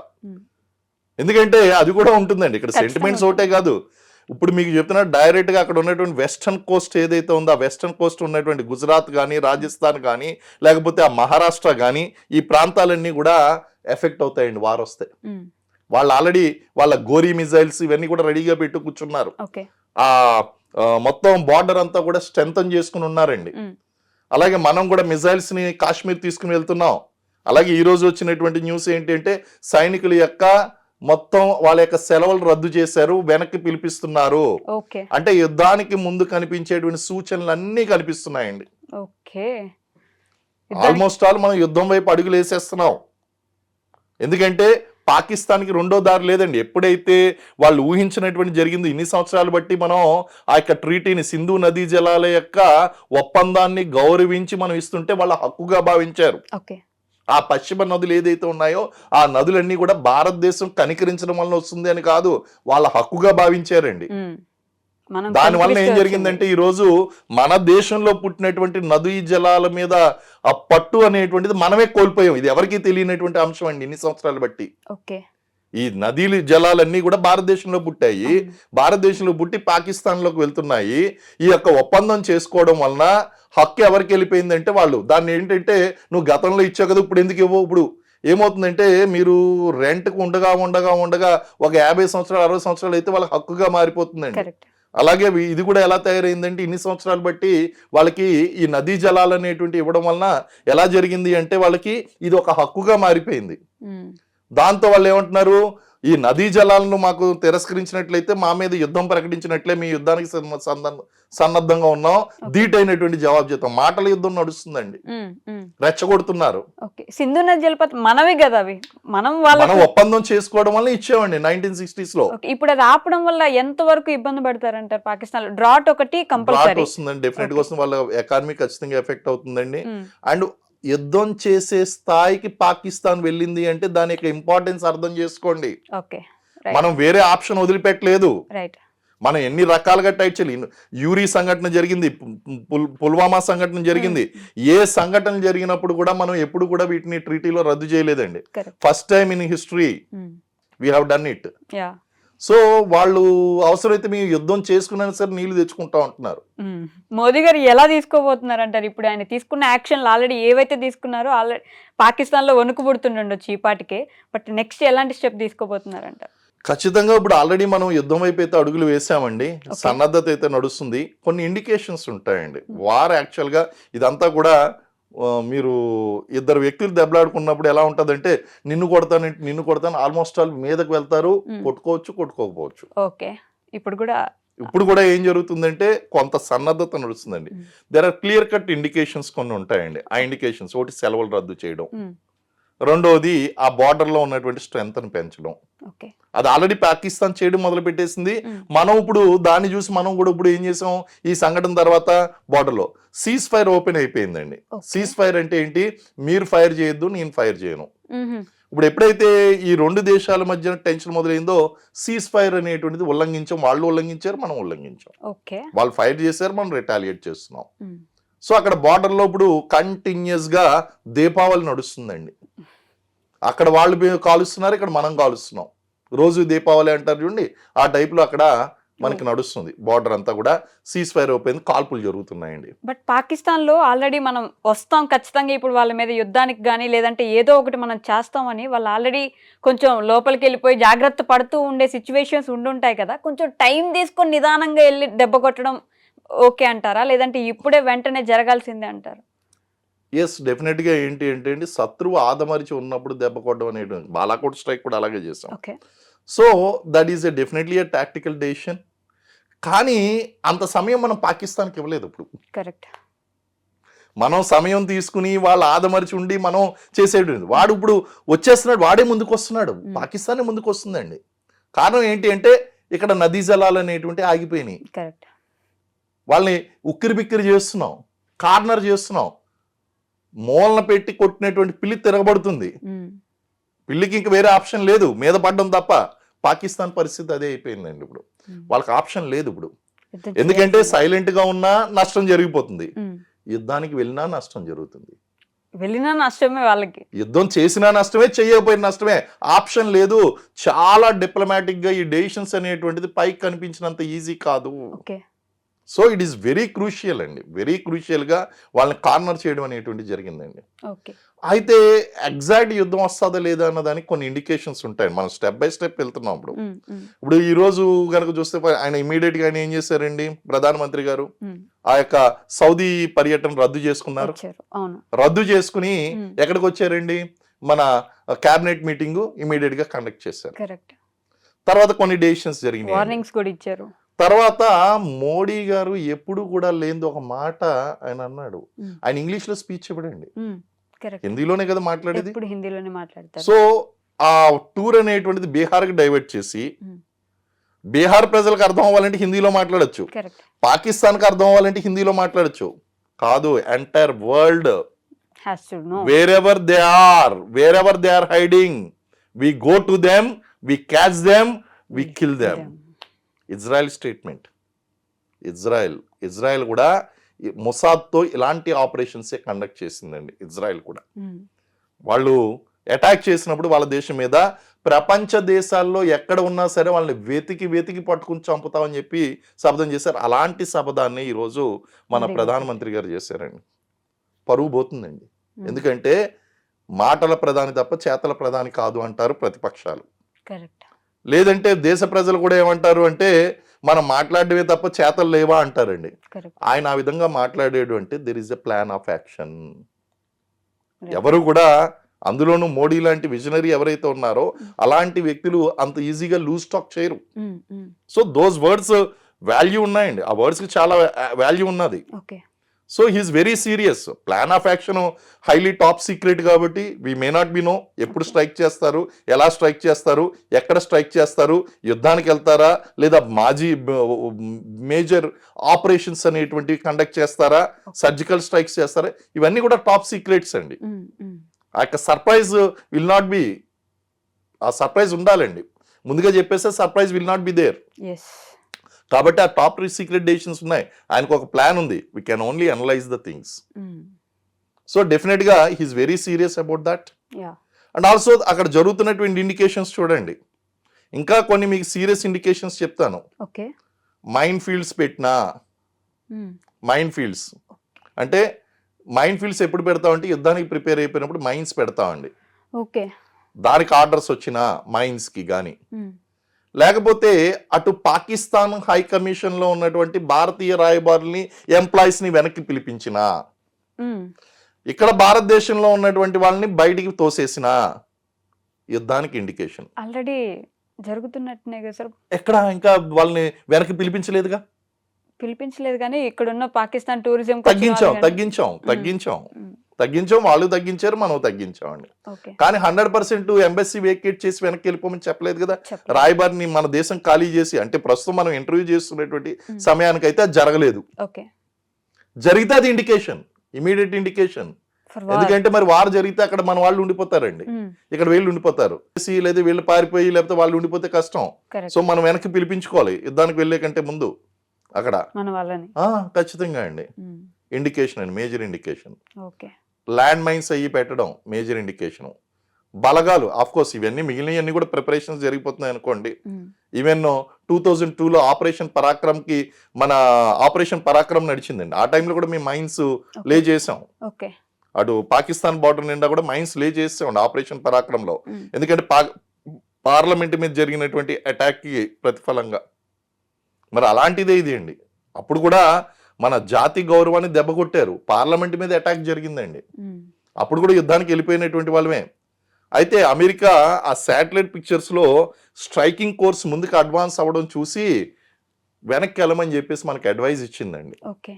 ఎందుకంటే అది కూడా ఉంటుందండి ఇక్కడ. సెంటిమెంట్స్ ఒకటే కాదు, ఇప్పుడు మీకు చెప్తున్నా డైరెక్ట్ గా అక్కడ ఉన్నటువంటి వెస్టర్న్ కోస్ట్ ఏదైతే ఉందో ఆ వెస్టర్న్ కోస్ట్ ఉన్నటువంటి గుజరాత్ కానీ, రాజస్థాన్ కానీ, లేకపోతే ఆ మహారాష్ట్ర కానీ, ఈ ప్రాంతాలన్నీ కూడా ఎఫెక్ట్ అవుతాయండి వార్ వస్తే. వాళ్ళు ఆల్రెడీ వాళ్ళ గోరీ మిజైల్స్ ఇవన్నీ కూడా రెడీగా పెట్టి కూర్చున్నారు. ఆ మొత్తం బార్డర్ అంతా కూడా స్ట్రెంథన్ చేసుకుని ఉన్నారండి. అలాగే మనం కూడా మిజైల్స్ ని కాశ్మీర్ తీసుకుని వెళ్తున్నాం. అలాగే ఈ రోజు వచ్చినటువంటి న్యూస్ ఏంటంటే సైనికుల యొక్క మొత్తం వాళ్ళ యొక్క సెలవులు రద్దు చేశారు, వెనక్కి పిలిపిస్తున్నారు. అంటే యుద్ధానికి ముందు కనిపించేటువంటి సూచనలు అన్ని కనిపిస్తున్నాయండి. ఆల్మోస్ట్ ఆల్ మనం యుద్ధం వైపు అడుగులు వేసేస్తున్నాం. ఎందుకంటే పాకిస్తాన్కి రెండో దారి లేదండి. ఎప్పుడైతే వాళ్ళు ఊహించినటువంటి జరిగింది, ఇన్ని సంవత్సరాలు బట్టి మనం ఆ యొక్క ట్రీటీని, సింధు నదీ జలాల యొక్క ఒప్పందాన్ని గౌరవించి మనం ఇస్తుంటే వాళ్ళ హక్కుగా భావించారు. ఆ పశ్చిమ నదులు ఏదైతే ఉన్నాయో ఆ నదులన్నీ కూడా భారతదేశం కనికరించడం వల్ల వస్తుంది అని కాదు, వాళ్ళ హక్కుగా భావించారండి. దానివల్ల ఏం జరిగిందంటే ఈ రోజు మన దేశంలో పుట్టినటువంటి నదీ జలాల మీద ఆ పట్టు అనేటువంటిది మనమే కోల్పోయాం. ఇది ఎవరికీ తెలియనటువంటి అంశం అండి. ఇన్ని సంవత్సరాలు బట్టి ఈ నదీలు జలాలన్నీ కూడా భారతదేశంలో పుట్టాయి, భారతదేశంలో పుట్టి పాకిస్తాన్లోకి వెళ్తున్నాయి. ఈ యొక్క ఒప్పందం చేసుకోవడం వలన హక్కు ఎవరికి వెళ్ళిపోయిందంటే వాళ్ళు దాన్ని ఏంటంటే నువ్వు గతంలో ఇచ్చావు కదా ఇప్పుడు ఎందుకు ఇవ్వవు. ఇప్పుడు ఏమవుతుందంటే మీరు రెంట్కు ఉండగా ఒక 50 సంవత్సరాలు 60 సంవత్సరాలు అయితే వాళ్ళకి హక్కుగా మారిపోతుందండి. అలాగే ఇది కూడా ఎలా తయారైందంటే ఇన్ని సంవత్సరాలు బట్టి వాళ్ళకి ఈ నదీ జలాలు అనేటువంటి ఇవ్వడం వలన ఎలా జరిగింది అంటే వాళ్ళకి ఇది ఒక హక్కుగా మారిపోయింది. దాంతో వాళ్ళు ఏమంటున్నారు, ఈ నదీ జలాలను మాకు తిరస్కరించినట్లయితే మా మీద యుద్ధం ప్రకటించినట్లే, మీ యుద్ధానికి సన్నద్ధంగా ఉన్నాం, ధీటైనటువంటి జవాబు చేద్దాం. మాటల యుద్ధం నడుస్తుందండి, రెచ్చగొడుతున్నారు. సింధు నది జలపాతం మనమే కదా, అవి మనం ఒప్పందం చేసుకోవడం వల్ల ఇచ్చామండి 1960s లో. ఇప్పుడు అది ఆపడం వల్ల ఎంత వరకు ఇబ్బంది పడతారంటారు పాకిస్తాన్? డ్రాట్ ఒకటి కంపల్సరీ వస్తుందండి, డెఫినెట్ గా వస్తుంది. వాళ్ళ ఎకానమీ ఖచ్చితంగా ఎఫెక్ట్ అవుతుందండి. అండ్ యుద్ధం చేసే స్థాయికి పాకిస్తాన్ వెళ్ళింది అంటే దాని యొక్క ఇంపార్టెన్స్ అర్థం చేసుకోండి. మనం వేరే ఆప్షన్ వదిలిపెట్టలేదు. మనం ఎన్ని రకాలుగా టైట్ చేయాలి. యూరీ సంఘటన జరిగింది, పుల్వామా సంఘటన జరిగింది. ఏ సంఘటన జరిగినప్పుడు కూడా మనం ఎప్పుడు కూడా వీటిని ట్రీటీలో రద్దు చేయలేదండి. First time in history we have done it. So వాళ్ళు అవసరమైతే మేము యుద్ధం చేసుకున్నా సరే నీళ్లు తెచ్చుకుంటా ఉంటున్నారు. మోదీ గారు ఎలా తీసుకోబోతున్నారు అంటారు? ఇప్పుడు ఆయన తీసుకున్న యాక్షన్లు ఆల్రెడీ ఏవైతే తీసుకున్నారో ఆల్రెడీ పాకిస్తాన్ లో వణుకు పుడుతుండొచ్చు ఈ పాటికే, బట్ నెక్స్ట్ ఎలాంటి స్టెప్ తీసుకోబోతున్నారు అంటారు? ఖచ్చితంగా ఇప్పుడు ఆల్రెడీ మనం యుద్ధం వైపు అయితే అడుగులు వేసామండి, సన్నద్ధత అయితే నడుస్తుంది. కొన్ని ఇండికేషన్స్ ఉంటాయండి. వార్ యాక్చువల్ గా ఇదంతా కూడా మీరు ఇద్దరు వ్యక్తులు దెబ్బలాడుకున్నప్పుడు ఎలా ఉంటదంటే నిన్ను కొడతాను ఆల్మోస్ట్ ఆల్ మీదకు వెళ్తారు, కొట్టుకోకపోవచ్చు. ఇప్పుడు కూడా ఏం జరుగుతుందంటే కొంత సన్నద్ధత నడుస్తుందండి. There are clear cut indications కొన్ని ఉంటాయండి. ఆ ఇండికేషన్స్ ఒకటి సెలవులు రద్దు చేయడం, రెండోది ఆ బార్డర్ లో ఉన్నటువంటి స్ట్రెంత్ ని పెంచడం. అది ఆల్రెడీ పాకిస్తాన్ చేయడం మొదలు పెట్టేసింది. మనం ఇప్పుడు దాన్ని చూసి మనం కూడా ఇప్పుడు ఏం చేసాం, ఈ సంఘటన తర్వాత బార్డర్ లో సీజ్ ఫైర్ ఓపెన్ అయిపోయిందండి. సీజ్ ఫైర్ అంటే ఏంటి, మీరు ఫైర్ చేయొద్దు, నేను ఫైర్ చేయను. ఇప్పుడు ఎప్పుడైతే ఈ రెండు దేశాల మధ్య టెన్షన్ మొదలైందో సీజ్ ఫైర్ అనేటువంటిది ఉల్లంఘించాం. వాళ్ళు ఉల్లంఘించారు, మనం ఉల్లంఘించాం. వాళ్ళు ఫైర్ చేశారు, మనం రిటాలియేట్ చేస్తున్నాం. సో అక్కడ బార్డర్లో ఇప్పుడు కంటిన్యూస్గా దీపావళి నడుస్తుందండి. అక్కడ వాళ్ళు కాలుస్తున్నారు, ఇక్కడ మనం కాలుస్తున్నాం. రోజు దీపావళి అంటారు చూడండి, ఆ టైప్లో అక్కడ మనకి నడుస్తుంది. బార్డర్ అంతా కూడా సీజ్ ఫైర్ అయిపోయింది, కాల్పులు జరుగుతున్నాయండి. బట్ పాకిస్తాన్లో ఆల్రెడీ మనం వస్తాం ఖచ్చితంగా, ఇప్పుడు వాళ్ళ మీద యుద్ధానికి కానీ లేదంటే ఏదో ఒకటి మనం చేస్తామని వాళ్ళు ఆల్రెడీ కొంచెం లోపలికి వెళ్ళిపోయి జాగ్రత్త పడుతూ ఉండే సిచ్యువేషన్స్ ఉండుంటాయి కదా. కొంచెం టైం తీసుకొని నిదానంగా వెళ్ళి దెబ్బ కొట్టడం ఓకే అంటారా, లేదంటే ఇప్పుడే వెంటనే జరగాల్సిందే అంటారు? ఎస్, డెఫినెట్గా ఏంటి అంటే అండి, శత్రువు ఆదమరిచి ఉన్నప్పుడు దెబ్బ కొట్టడం అనేటువంటి బాలాకోట్ స్ట్రైక్ కూడా అలాగే చేసాం. Okay. So that is definitely a tactical decision. కానీ అంత సమయం మనం పాకిస్తాన్కి ఇవ్వలేదు. ఇప్పుడు కరెక్ట్, మనం సమయం తీసుకుని వాళ్ళు ఆదమరిచి ఉండి మనం చేసేటువంటి, వాడు ఇప్పుడు వచ్చేస్తున్నాడు, వాడే ముందుకు వస్తున్నాడు, పాకిస్తానే ముందుకు వస్తుందండి. కారణం ఏంటి అంటే ఇక్కడ నదీ జలాలు అనేటువంటి ఆగిపోయినాయి. కరెక్ట్. వాళ్ళని ఉక్కిరి బిక్కిరి చేస్తున్నాం, కార్నర్ చేస్తున్నాం, మూలన పెట్టి కొట్టినటువంటి పిల్లి తిరగబడుతుంది. పిల్లికి ఇంక వేరే ఆప్షన్ లేదు, మీద పడడం తప్ప. పాకిస్తాన్ పరిస్థితి అదే అయిపోయిందండి. ఇప్పుడు వాళ్ళకి ఆప్షన్ లేదు ఇప్పుడు. ఎందుకంటే సైలెంట్ గా ఉన్నా నష్టం జరిగిపోతుంది, యుద్ధానికి వెళ్ళినా నష్టం జరుగుతుంది. వెళ్ళినా నష్టమే వాళ్ళకి, యుద్ధం చేసినా నష్టమే, చేయకపోయిన నష్టమే. ఆప్షన్ లేదు. చాలా డిప్లొమాటిక్ గా ఈ డెసిషన్స్ అనేటువంటిది పైకి కనిపించినంత ఈజీ కాదు. So it is very crucial అండి, వెరీ క్రూషియల్గా వాళ్ళని కార్నర్ చేయడం అనేటువంటి జరిగిందండి. అయితే ఎగ్జాక్ట్ యుద్ధం వస్తుందా లేదా అన్నదానికి కొన్ని ఇండికేషన్స్ ఉంటాయి. మనం స్టెప్ బై స్టెప్ వెళ్తున్నాం. ఇప్పుడు ఈ రోజు కనుక చూస్తే ఆయన ఇమీడియట్ గా ఏం చేశారండి, ప్రధానమంత్రి గారు ఆ యొక్క సౌదీ పర్యటన రద్దు చేసుకున్నారు. రద్దు చేసుకుని ఎక్కడికి వచ్చారండి, మన క్యాబినెట్ మీటింగ్ ఇమీడియట్ గా కండక్ట్ చేశారు. తర్వాత కొన్ని డెసిషన్స్ జరిగినాయి, వార్నింగ్స్ కూడా ఇచ్చారు. తర్వాత మోడీ గారు ఎప్పుడు కూడా లేని ఒక మాట ఆయన అన్నాడు. ఆయన ఇంగ్లీష్ లో స్పీచ్ ఇవ్వడండి, హిందీలోనే కదా మాట్లాడేది. సో ఆ టూర్ అనేటువంటిది బీహార్కి డైవర్ట్ చేసి, బీహార్ ప్రజలకు అర్థం అవ్వాలంటే హిందీలో మాట్లాడచ్చు, పాకిస్తాన్కి అర్థం అవ్వాలంటే హిందీలో మాట్లాడచ్చు. కాదు, entire world, wherever they are hiding, we go to them, we catch them, we kill them. Israel statement. Israel కూడా మొసాద్తో ఇలాంటి ఆపరేషన్సే కండక్ట్ చేసిందండి. ఇజ్రాయెల్ కూడా వాళ్ళు అటాక్ చేసినప్పుడు వాళ్ళ దేశం మీద ప్రపంచ దేశాల్లో ఎక్కడ ఉన్నా సరే వాళ్ళని వెతికి పట్టుకుని చంపుతామని చెప్పి శపథం చేశారు. అలాంటి శపథాన్ని ఈరోజు మన ప్రధానమంత్రి గారు చేశారండి. పరువు పోతుందండి, ఎందుకంటే మాటల ప్రధాని తప్ప చేతల ప్రధాని కాదు అంటారు ప్రతిపక్షాలు. లేదంటే దేశ ప్రజలు కూడా ఏమంటారు అంటే మనం మాట్లాడేవే తప్ప చేతలు లేవా అంటారండి. ఆయన ఆ విధంగా మాట్లాడేడు అంటే there is a plan of action. ఎవరు కూడా, అందులోనూ మోడీ లాంటి విజనరీ ఎవరైతే ఉన్నారో అలాంటి వ్యక్తులు అంత ఈజీగా లూజ్ టాక్ చేయరు. సో దోస్ వర్డ్స్ వాల్యూ ఉన్నాయండి, ఆ వర్డ్స్ కి చాలా వాల్యూ ఉన్నది. So he is very serious. Plan of action highly top secret కాబట్టి we may not be know ఎప్పుడు స్ట్రైక్ చేస్తారు, ఎలా స్ట్రైక్ చేస్తారు, ఎక్కడ స్ట్రైక్ చేస్తారు, యుద్ధానికి వెళ్తారా లేదా మేజర్ ఆపరేషన్స్ అనేటువంటివి కండక్ట్ చేస్తారా, సర్జికల్ స్ట్రైక్స్ చేస్తారా, ఇవన్నీ కూడా టాప్ సీక్రెట్స్ అండి. ఆ యొక్క సర్ప్రైజ్ విల్ నాట్ బి, ఆ సర్ప్రైజ్ ఉండాలండి, ముందుగా చెప్పేస్తే surprise will not be there. కాబట్టి ఆ టాప్ సీక్రెట్ డెసిషన్స్ ఉన్నాయి, ఆయనకు ఒక ప్లాన్ ఉంది. We can only analyse the things. So definite గా he's very serious about that. And also అక్కడ జరుగుతున్నటువంటి ఇండికేషన్స్ చూడండి, ఇంకా కొన్ని మీకు సీరియస్ ఇండికేషన్స్ చెప్తాను. మైన్ ఫీల్డ్స్ పెట్టినా, మైన్ ఫీల్డ్స్ అంటే మైన్ ఫీల్డ్స్ ఎప్పుడు పెడతామంటే యుద్ధానికి ప్రిపేర్ అయిపోయినప్పుడు మైన్స్ పెడతామండి. దానికి ఆర్డర్స్ వచ్చిన మైన్స్ కి కానీ, లేకపోతే అటు పాకిస్తాన్ హై కమిషన్ లో ఉన్నటువంటి భారతీయ రాయబారుల్ని ఎంప్లాయీస్ ని వెనక్కి పిలిపించిన, ఇక్కడ భారతదేశంలో ఉన్నటువంటి వాళ్ళని బయటికి తోసేసిన యుద్ధానికి ఇండికేషన్. ఆల్రెడీ జరుగుతున్నట్టునే కదా సార్. ఎక్కడ ఇంకా వాళ్ళని వెనక్కి పిలిపించలేదు కానీ ఇక్కడ ఉన్న పాకిస్తాన్ టూరిజం తగ్గించాం, వాళ్ళు తగ్గించారు, మనం తగ్గించామండి. కానీ 100% ఎంబసీ వేకేట్ చేసి వెనక్కి వెళ్ళిపోమని చెప్పలేదు కదా. రాయబారిని మన దేశం ఖాళీ చేసి, అంటే ప్రస్తుతం మనం ఇంటర్వ్యూ చేస్తున్నటువంటి సమయానికి అయితే అది జరగలేదు. జరిగితే అది ఇండికేషన్, ఇమీడియట్ ఇండికేషన్. ఎందుకంటే మరి వారు జరిగితే అక్కడ మన వాళ్ళు ఉండిపోతారండి, ఇక్కడ వీళ్ళు ఉండిపోతారు, లేదా వీళ్ళు పారిపోయి లేకపోతే వాళ్ళు ఉండిపోతే కష్టం. సో మనం వెనక్కి పిలిపించుకోవాలి యుద్ధానికి వెళ్లే కంటే ముందు అక్కడ ఖచ్చితంగా అండి. ఇండికేషన్ అండి, major indication. Okay. Land mines అయ్యి పెట్టడం మేజర్ ఇండికేషన్. బలగాలు కోర్స్ ఇవన్నీ మిగిలినవన్నీ కూడా ప్రిపరేషన్స్ జరిగిపోతున్నాయి అనుకోండి. ఈవెన్ 2002లో ఆపరేషన్ పరాక్రమ్కి మన ఆపరేషన్ పరాక్రమ్ నడిచిందండి. ఆ టైంలో కూడా మేము మైన్స్ లే చేసాం. ఓకే. అటు పాకిస్తాన్ బార్డర్ నిండా కూడా మైన్స్ లే చేసాం ఆపరేషన్ పరాక్రమ్లో. ఎందుకంటే పార్లమెంట్ మీద జరిగినటువంటి అటాక్కి ప్రతిఫలంగా. మరి అలాంటిదే ఇది అండి. అప్పుడు కూడా మన జాతి గౌరవాన్ని దెబ్బ కొట్టారు, పార్లమెంట్ మీద అటాక్ జరిగిందండి. అప్పుడు కూడా యుద్ధానికి వెళ్ళిపోయినటువంటి వాళ్ళమే. అయితే అమెరికా ఆ శాటిలైట్ పిక్చర్స్లో స్ట్రైకింగ్ కోర్స్ ముందుకు అడ్వాన్స్ అవ్వడం చూసి వెనక్కి వెళ్ళమని చెప్పేసి మనకి అడ్వైజ్ ఇచ్చిందండి. ఓకే.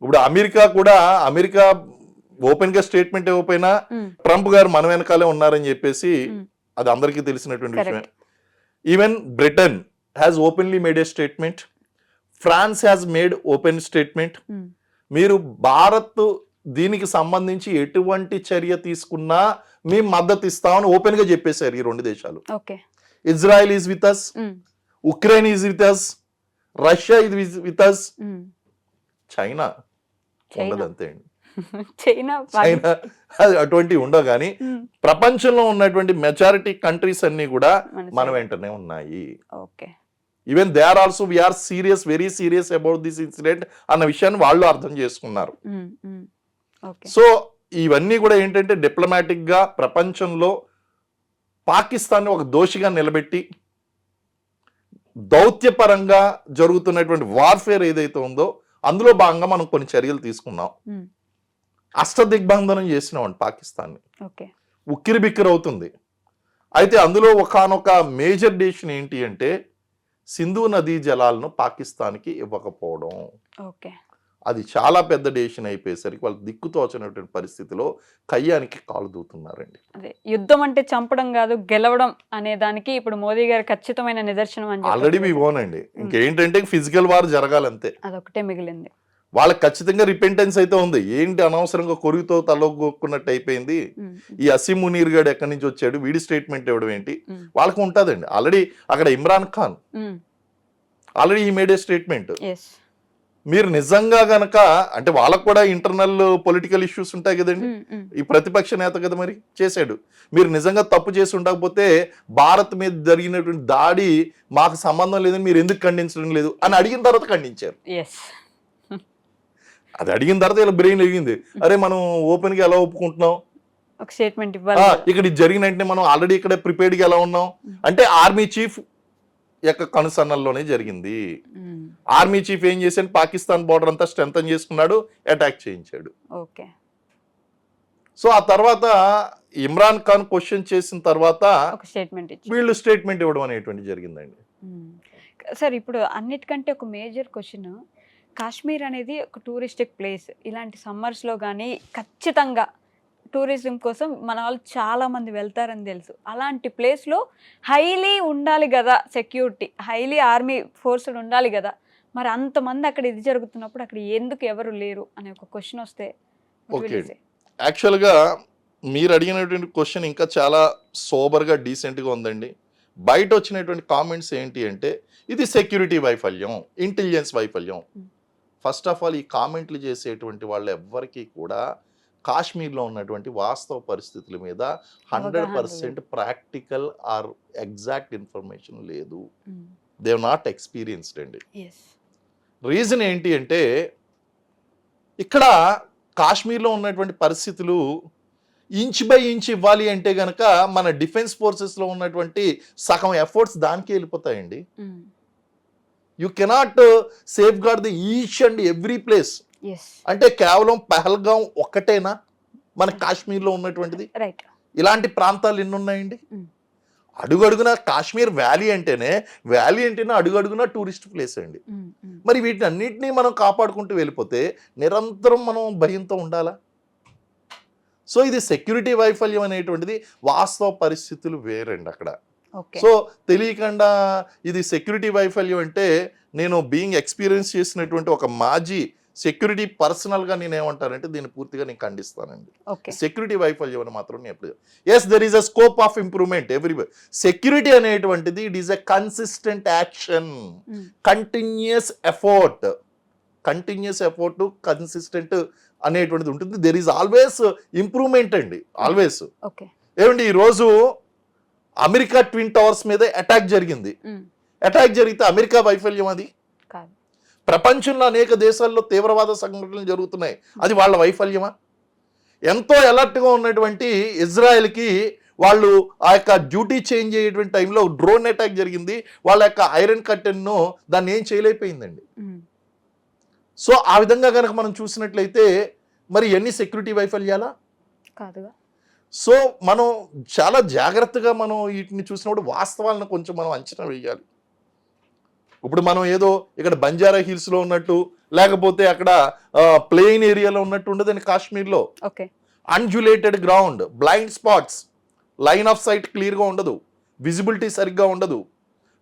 ఇప్పుడు అమెరికా ఓపెన్ గా స్టేట్మెంట్ ఇవ్వకపోయినా ట్రంప్ గారు మన వెనకాలే ఉన్నారని చెప్పేసి అది అందరికీ తెలిసినటువంటి విషయమే. Even Britain has openly made a statement, France has made open statement. మీరు భారత్ దీనికి సంబంధించి ఎటువంటి చర్య తీసుకున్నా మేము మద్దతు ఇస్తామని ఓపెన్ గా చెప్పేశారు ఈ రెండు దేశాలు. Israel is with us, Ukraine is with us, Russia is with us. China ఉండదు, అంతే అండి. చైనా అటువంటి ఉండవు. కానీ ప్రపంచంలో ఉన్నటువంటి మెజారిటీ కంట్రీస్ అన్ని కూడా మన వెంటనే ఉన్నాయి. Even they are also very serious, very serious about this incident అన్న విషయాన్ని వాళ్ళు అర్థం చేసుకున్నారు. సో ఇవన్నీ కూడా ఏంటంటే డిప్లొమాటిక్ గా ప్రపంచంలో పాకిస్తాన్ ఒక దోషిగా నిలబెట్టి దౌత్యపరంగా జరుగుతున్నటువంటి వార్ఫేర్ ఏదైతే ఉందో అందులో భాగంగా మనం కొన్ని చర్యలు తీసుకున్నాం. అష్టదిగ్బంధనం చేసినాం పాకిస్తాన్ని. ఉక్కిరి బిక్కిరి అవుతుంది. అయితే అందులో ఒకానొక మేజర్ డెసిషన్ ఏంటి అంటే సింధు నదీ జలాలను పాకిస్తాన్కి ఇవ్వకపోవడం. అది చాలా పెద్ద డెసిషన్ అయిపోయేసరికి వాళ్ళు దిక్కుతోచనటువంటి పరిస్థితిలో కయ్యానికి కాలు దూతున్నారండి. అదే యుద్ధం అంటే చంపడం కాదు, గెలవడం అనే దానికి ఇప్పుడు మోదీ గారు ఖచ్చితమైన నిదర్శనం అని ఆల్రెడీ వి ఓన్ అండి. ఇంకేంటంటే ఫిజికల్ వార్ జరగాలంతే, అదొకటే మిగిలింది. వాళ్ళకి ఖచ్చితంగా రిపెంటెన్స్ అయితే ఉంది. ఏంటి అనవసరంగా కొరుగుతో తలగొక్కున్నట్టు అయిపోయింది, ఈ అసీం మునీర్ గాడు ఎక్కడి నుంచి వచ్చాడు, వీడి స్టేట్మెంట్ ఇవ్వడం ఏంటి, వాళ్ళకు ఉంటుందండి. ఆల్రెడీ అక్కడ ఇమ్రాన్ ఖాన్ ఆల్రెడీ ఈ మేడ్ ఏ స్టేట్మెంట్. మీరు నిజంగా గనక అంటే వాళ్ళకు కూడా ఇంటర్నల్ పొలిటికల్ ఇష్యూస్ ఉంటాయి కదండి, ఈ ప్రతిపక్ష నేత కదా మరి చేశాడు. మీరు నిజంగా తప్పు చేసి ఉండకపోతే భారత్ మీద జరిగినటువంటి దాడి మాకు సంబంధం లేదని మీరు ఎందుకు ఖండించడం లేదు అని అడిగిన తర్వాత ఖండించారు. అది అడిగిన తర్వాత ఇలా బ్రెయిన్ ఎరిగింది, అరే మనం ఓపెన్ గా ఎలా ఒప్పుకుంటున్నాం, ఒక స్టేట్మెంట్ ఇవ్వాలి, ఇక్కడ ఇది జరిగిన వెంటనే మనం ఆల్రెడీ ఇక్కడ ప్రిపేర్డ్ గా ఎలా ఉన్నాం అంటే ఆర్మీ చీఫ్ యొక్క కనుసన్నల్లోనే జరిగింది. ఆర్మీ చీఫ్ ఏం చేశాడు, పాకిస్తాన్ బార్డర్ అంతా స్ట్రెంథన్ చేసుకున్నాడు, అటాక్ చేయించాడు. సో ఆ తర్వాత ఇమ్రాన్ ఖాన్ క్వశ్చన్ చేసిన తర్వాత వీళ్ళు స్టేట్మెంట్ ఇవ్వడం అనేటువంటి జరిగిందండి. సార్ ఇప్పుడు అన్నిటికంటే ఒక మేజర్ క్వశ్చన్, కాశ్మీర్ అనేది ఒక టూరిస్టిక్ ప్లేస్. ఇలాంటి సమ్మర్స్లో కానీ ఖచ్చితంగా టూరిజం కోసం మన వాళ్ళు చాలామంది వెళ్తారని తెలుసు. అలాంటి ప్లేస్లో హైలీ ఉండాలి కదా సెక్యూరిటీ, హైలీ ఆర్మీ ఫోర్స్ ఉండాలి కదా, మరి అంతమంది అక్కడ ఇది జరుగుతున్నప్పుడు అక్కడ ఎందుకు ఎవరు లేరు అనే ఒక క్వశ్చన్ వస్తే? ఓకే, యాక్చువల్గా మీరు అడిగినటువంటి క్వశ్చన్ ఇంకా చాలా సోబర్గా డీసెంట్గా ఉందండి. బయట వచ్చినటువంటి కామెంట్స్ ఏంటి అంటే ఇది సెక్యూరిటీ వైఫల్యం, ఇంటెలిజెన్స్ వైఫల్యం. ఫస్ట్ ఆఫ్ ఆల్ ఈ కామెంట్లు చేసేటువంటి వాళ్ళు ఎవ్వరికీ కూడా కాశ్మీర్లో ఉన్నటువంటి వాస్తవ పరిస్థితుల మీద 100% ప్రాక్టికల్ ఆర్ ఎగ్జాక్ట్ ఇన్ఫర్మేషన్ లేదు. దే హావ్ నాట్ ఎక్స్పీరియన్స్డ్ అండి. రీజన్ ఏంటి అంటే ఇక్కడ కాశ్మీర్లో ఉన్నటువంటి పరిస్థితులు ఇంచ్ బై ఇంచ్ ఇవ్వాలి అంటే గనక మన డిఫెన్స్ ఫోర్సెస్లో ఉన్నటువంటి సగం ఎఫర్ట్స్ దానికే వెళ్ళిపోతాయండి. You cannot safeguard the each and every place. అంటే కేవలం పహల్గాం ఒక్కటేనా మన కాశ్మీర్లో ఉన్నటువంటిది? ఇలాంటి ప్రాంతాలు ఎన్ని ఉన్నాయండి? అడుగడుగున కాశ్మీర్ వ్యాలీ అంటేనే అడుగడుగున టూరిస్ట్ ప్లేస్ అండి. మరి వీటిని అన్నింటినీ మనం కాపాడుకుంటూ వెళ్ళిపోతే నిరంతరం మనం భయంతో ఉండాలా? సో ఇది సెక్యూరిటీ వైఫల్యం అనేటువంటిది, వాస్తవ పరిస్థితులు వేరండి అక్కడ. సో తెలియకుండా ఇది సెక్యూరిటీ వైఫల్యం అంటే నేను బీయింగ్ ఎక్స్పీరియన్స్ చేసినటువంటి ఒక మాజీ సెక్యూరిటీ పర్సనల్గా నేను ఏమంటానంటే దీన్ని పూర్తిగా నేను ఖండిస్తానండి. సెక్యూరిటీ వైఫల్యం అని మాత్రం నేను ఎప్పుడు yes there is a scope of improvement everywhere. Security అనేటువంటిది it is a consistent action, continuous effort. Continuous effort, consistent అనేటువంటిది ఉంటుంది. దెర్ ఈజ్ ఆల్వేస్ ఇంప్రూవ్మెంట్ అండి, ఆల్వేస్. ఓకే. ఏమండి ఈరోజు అమెరికా ట్విన్ టవర్స్ మీద అటాక్ జరిగింది. అటాక్ జరిగితే అమెరికా వైఫల్యం అది కాదు. ప్రపంచంలో అనేక దేశాల్లో తీవ్రవాద సంఘటనలు జరుగుతున్నాయి, అది వాళ్ళ వైఫల్యమా? ఎంతో అలర్ట్గా ఉన్నటువంటి ఇజ్రాయెల్కి వాళ్ళు ఆ యొక్క డ్యూటీ చేంజ్ అయ్యేటువంటి టైంలో డ్రోన్ అటాక్ జరిగింది, వాళ్ళ యొక్క ఐరన్ కర్టెన్ను దాన్ని ఏం చేయలేకపోయిందండి. సో ఆ విధంగా కనుక మనం చూసినట్లయితే మరి ఎన్ని సెక్యూరిటీ వైఫల్యాలా కాదుగా. సో మనం చాలా జాగ్రత్తగా మనం వీటిని చూసినప్పుడు వాస్తవాలను కొంచెం మనం అంచనా వేయాలి. ఇప్పుడు మనం ఏదో ఇక్కడ బంజారా హిల్స్లో ఉన్నట్టు, లేకపోతే అక్కడ ప్లెయిన్ ఏరియాలో ఉన్నట్టు ఉండదని కాశ్మీర్లో. Okay. Undulated ground, blind spots, line of sight క్లియర్గా ఉండదు, విజిబిలిటీ సరిగ్గా ఉండదు,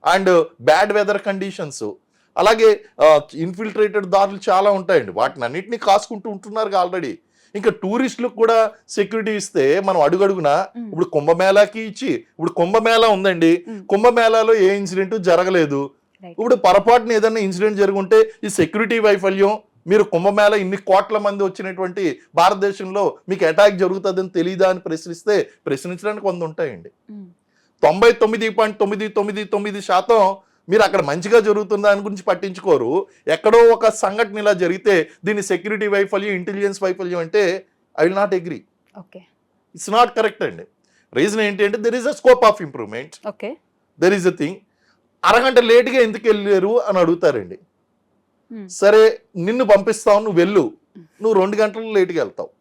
అండ్ బ్యాడ్ వెదర్ కండిషన్స్, అలాగే ఇన్ఫిల్ట్రేటెడ్ దారులు చాలా ఉంటాయండి. వాటిని అన్నింటినీ కాసుకుంటూ ఉంటున్నారు ఆల్రెడీ. ఇంకా టూరిస్టులకు కూడా సెక్యూరిటీ ఇస్తే మనం అడుగడుగునా ఇప్పుడు కుంభమేళాకి ఇచ్చి, ఇప్పుడు కుంభమేళా ఉందండి, కుంభమేళాలో ఏ ఇన్సిడెంట్ జరగలేదు. ఇప్పుడు పొరపాటున ఏదైనా ఇన్సిడెంట్ జరుగుంటే ఈ సెక్యూరిటీ వైఫల్యం, మీరు కుంభమేళా ఇన్ని కోట్ల మంది వచ్చినటువంటి భారతదేశంలో మీకు అటాక్ జరుగుతుందని తెలియదా అని ప్రశ్నించడానికి 100 ఉంటాయండి. 99.999% మీరు అక్కడ మంచిగా జరుగుతుందా అని గురించి పట్టించుకోరు. ఎక్కడో ఒక సంఘటన ఇలా జరిగితే దీన్ని సెక్యూరిటీ వైఫల్యం, ఇంటెలిజెన్స్ వైఫల్యం అంటే I will not agree. Okay. It's not correct అండి. రీజన్ ఏంటి అంటే there is a scope of improvement. Okay. There is a thing. అరగంట లేట్గా ఎందుకు వెళ్ళారు అని అడుగుతారండి. సరే నిన్ను పంపిస్తావు, నువ్వు వెళ్ళు, నువ్వు 2 గంటలు లేట్గా వెళ్తావు.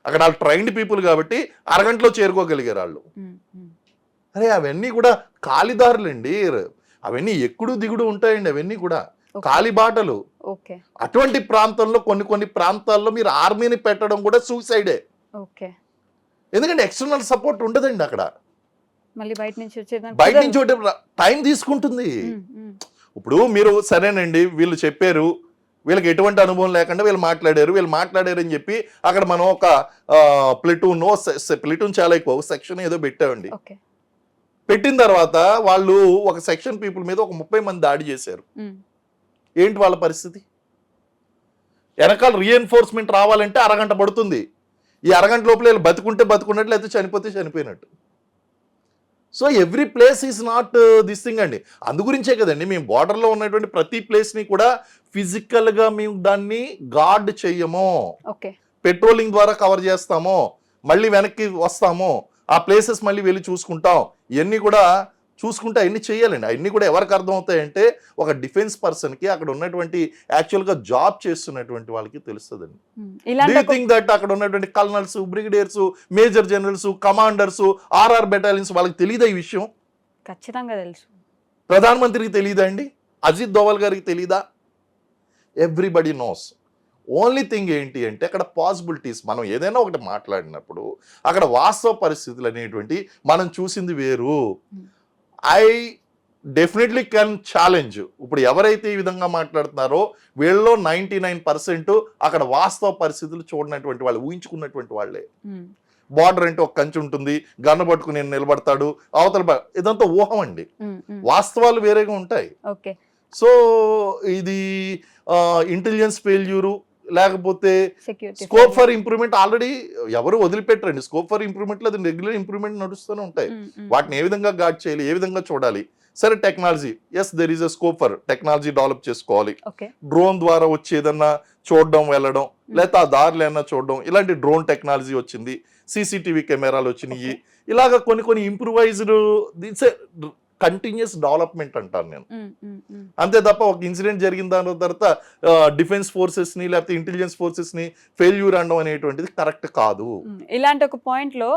అక్కడ వాళ్ళు ట్రైన్డ్ పీపుల్ కాబట్టి అరగంటలో చేరుకోగలిగారు వాళ్ళు. అరే అవన్నీ కూడా కాలిదారులండి, అవన్నీ ఎక్కుడు దిగుడు ఉంటాయండి, అవన్నీ కూడా కాలిబాటలు. అటువంటి ప్రాంతంలో కొన్ని ప్రాంతాల్లో మీరు ఆర్మీని పెట్టడం కూడా సూసైడే. ఎందుకంటే ఎక్స్టర్నల్ సపోర్ట్ ఉండదండి అక్కడ. బయట నుంచి టైం తీసుకుంటుంది. ఇప్పుడు మీరు సరేనండి వీళ్ళు చెప్పారు, వీళ్ళకి ఎటువంటి అనుభవం లేకుండా వీళ్ళు మాట్లాడారు అని చెప్పి అక్కడ మనం ఒక ప్లటూన్ చాలా ఎక్కువ సెక్షన్ ఏదో పెట్టామండి. పెట్టిన తర్వాత వాళ్ళు ఒక సెక్షన్ పీపుల్ మీద ఒక 30 మంది దాడి చేశారు. ఏంటి వాళ్ళ పరిస్థితి? వెనకాల రీఎన్ఫోర్స్మెంట్ రావాలంటే అరగంట పడుతుంది. ఈ అరగంట లోపల వీళ్ళు బతుకున్నట్లు, అయితే చనిపోతే చనిపోయినట్టు. So every place is not this thing అండి. అందు గురించే కదండి మేము బార్డర్లో ఉన్నటువంటి ప్రతి ప్లేస్ని కూడా ఫిజికల్గా మేము దాన్ని గార్డ్ చెయ్యము, పెట్రోలింగ్ ద్వారా కవర్ చేస్తాము, మళ్ళీ వెనక్కి వస్తాము, ఆ ప్లేసెస్ మళ్ళీ వెళ్ళి చూసుకుంటాం. ఇవన్నీ కూడా చూసుకుంటే అవన్నీ చేయాలండి. అవన్నీ కూడా ఎవరికి అర్థమవుతాయంటే ఒక డిఫెన్స్ పర్సన్కి, అక్కడ ఉన్నటువంటి యాక్చువల్గా జాబ్ చేస్తున్నటువంటి వాళ్ళకి తెలుస్తుందండి. డూ థింక్ దట్ అక్కడ ఉన్నటువంటి colonels, brigadiers, major generals, commanders, RR battalions వాళ్ళకి తెలియదా ఈ విషయం? ఖచ్చితంగా తెలుసు. ప్రధానమంత్రికి తెలియదా అండి? అజిత్ దోవల్ గారికి తెలియదా? Everybody knows. ఓన్లీ థింగ్ ఏంటి అంటే అక్కడ పాసిబిలిటీస్, మనం ఏదైనా ఒకటి మాట్లాడినప్పుడు అక్కడ వాస్తవ పరిస్థితులు అనేటువంటి మనం చూసింది వేరు. I definitely can challenge. ఇప్పుడు ఎవరైతే ఈ విధంగా మాట్లాడుతున్నారో వీళ్ళలో 99% అక్కడ వాస్తవ పరిస్థితులు చూడనటువంటి వాళ్ళు, ఊహించుకున్నటువంటి వాళ్ళే. బార్డర్ అంటే ఒక కంచి ఉంటుంది, గన్న పట్టుకుని నిలబడతాడు అవతల, ఇదంతా ఊహం అండి. వాస్తవాలు వేరేగా ఉంటాయి. సో ఇది ఇంటెలిజెన్స్ ఫెయిల్యూరు, లేకపోతే స్కోప్ ఫర్ ఇంప్రూవ్మెంట్ ఆల్రెడీ ఎవరు వదిలిపెట్టరండి. స్కోప్ ఫర్ ఇంప్రూవ్మెంట్లో అది రెగ్యులర్ ఇంప్రూవ్మెంట్ నడుస్తూనే ఉంటాయి. వాటిని ఏ విధంగా గార్డ్ చేయాలి, ఏ విధంగా చూడాలి. సరే technology, yes there is a scope for technology develop చేసుకోవాలి. డ్రోన్ ద్వారా వచ్చి ఏదన్నా చూడడం, వెళ్ళడం, లేకపోతే ఆ దారులు ఏమన్నా చూడడం, ఇలాంటి డ్రోన్ టెక్నాలజీ వచ్చింది, సీసీటీవీ కెమెరాలు వచ్చినాయి. ఇలాగ కొన్ని ఇంప్రూవైజ్డ్, దిట్స్ కంటిన్యూస్ డెవలప్మెంట్ అంటాను నేను. అంతే తప్ప ఒక ఇన్సిడెంట్ జరిగిన దాని తర్వాత డిఫెన్స్ ఫోర్సెస్ ని లేకపోతే ఇంటెలిజెన్స్ ఫోర్సెస్ ని ఫెయిల్యూర్ అనడం అనేటువంటిది కరెక్ట్ కాదు. ఇలాంటి ఒక పాయింట్ లో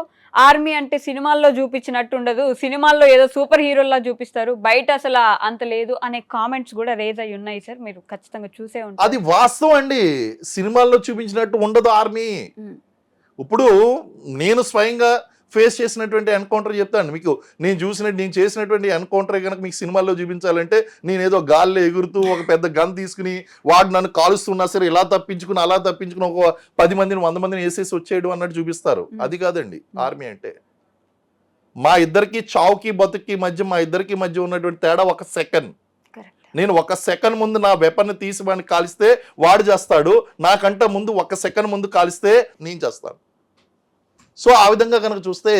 ఆర్మీ అంటే సినిమాల్లో చూపించినట్టు ఉండదు, సినిమాల్లో ఏదో సూపర్ హీరోలా చూపిస్తారు, బయట అసలు అంత లేదు అనే కామెంట్స్ కూడా రేజ్ అయ్యి ఉన్నాయి సార్. మీరు ఖచ్చితంగా చూసే ఉంటారు. అది వాస్తవం అండి. సినిమాల్లో చూపించినట్టు ఉండదు ఆర్మీ. ఇప్పుడు నేను స్వయంగా ఫేస్ చేసినటువంటి ఎన్కౌంటర్ చెప్తాను మీకు. నేను చేసినటువంటి ఎన్కౌంటర్ కనుక మీకు సినిమాల్లో చూపించాలంటే నేను ఏదో గాల్లో ఎగురుతూ ఒక పెద్ద గన్ తీసుకుని వాడు నన్ను కాలుస్తున్నా సరే ఇలా తప్పించుకుని అలా తప్పించుకుని ఒక 10 మందిని 100 మందిని వేసేసి వచ్చేయడం అన్నట్టు చూపిస్తారు. అది కాదండి ఆర్మీ అంటే. మా ఇద్దరికి చావుకి బతుక్కి మధ్య ఉన్నటువంటి తేడా 1 సెకండ్. నేను 1 సెకండ్ ముందు నా వెపన్ తీసి వాడిని కాలిస్తే వాడు చేస్తాడు, నాకంటే ముందు 1 సెకండ్ ముందు కాలిస్తే నేను చేస్తాను. సో ఆ విధంగా కనుక చూస్తే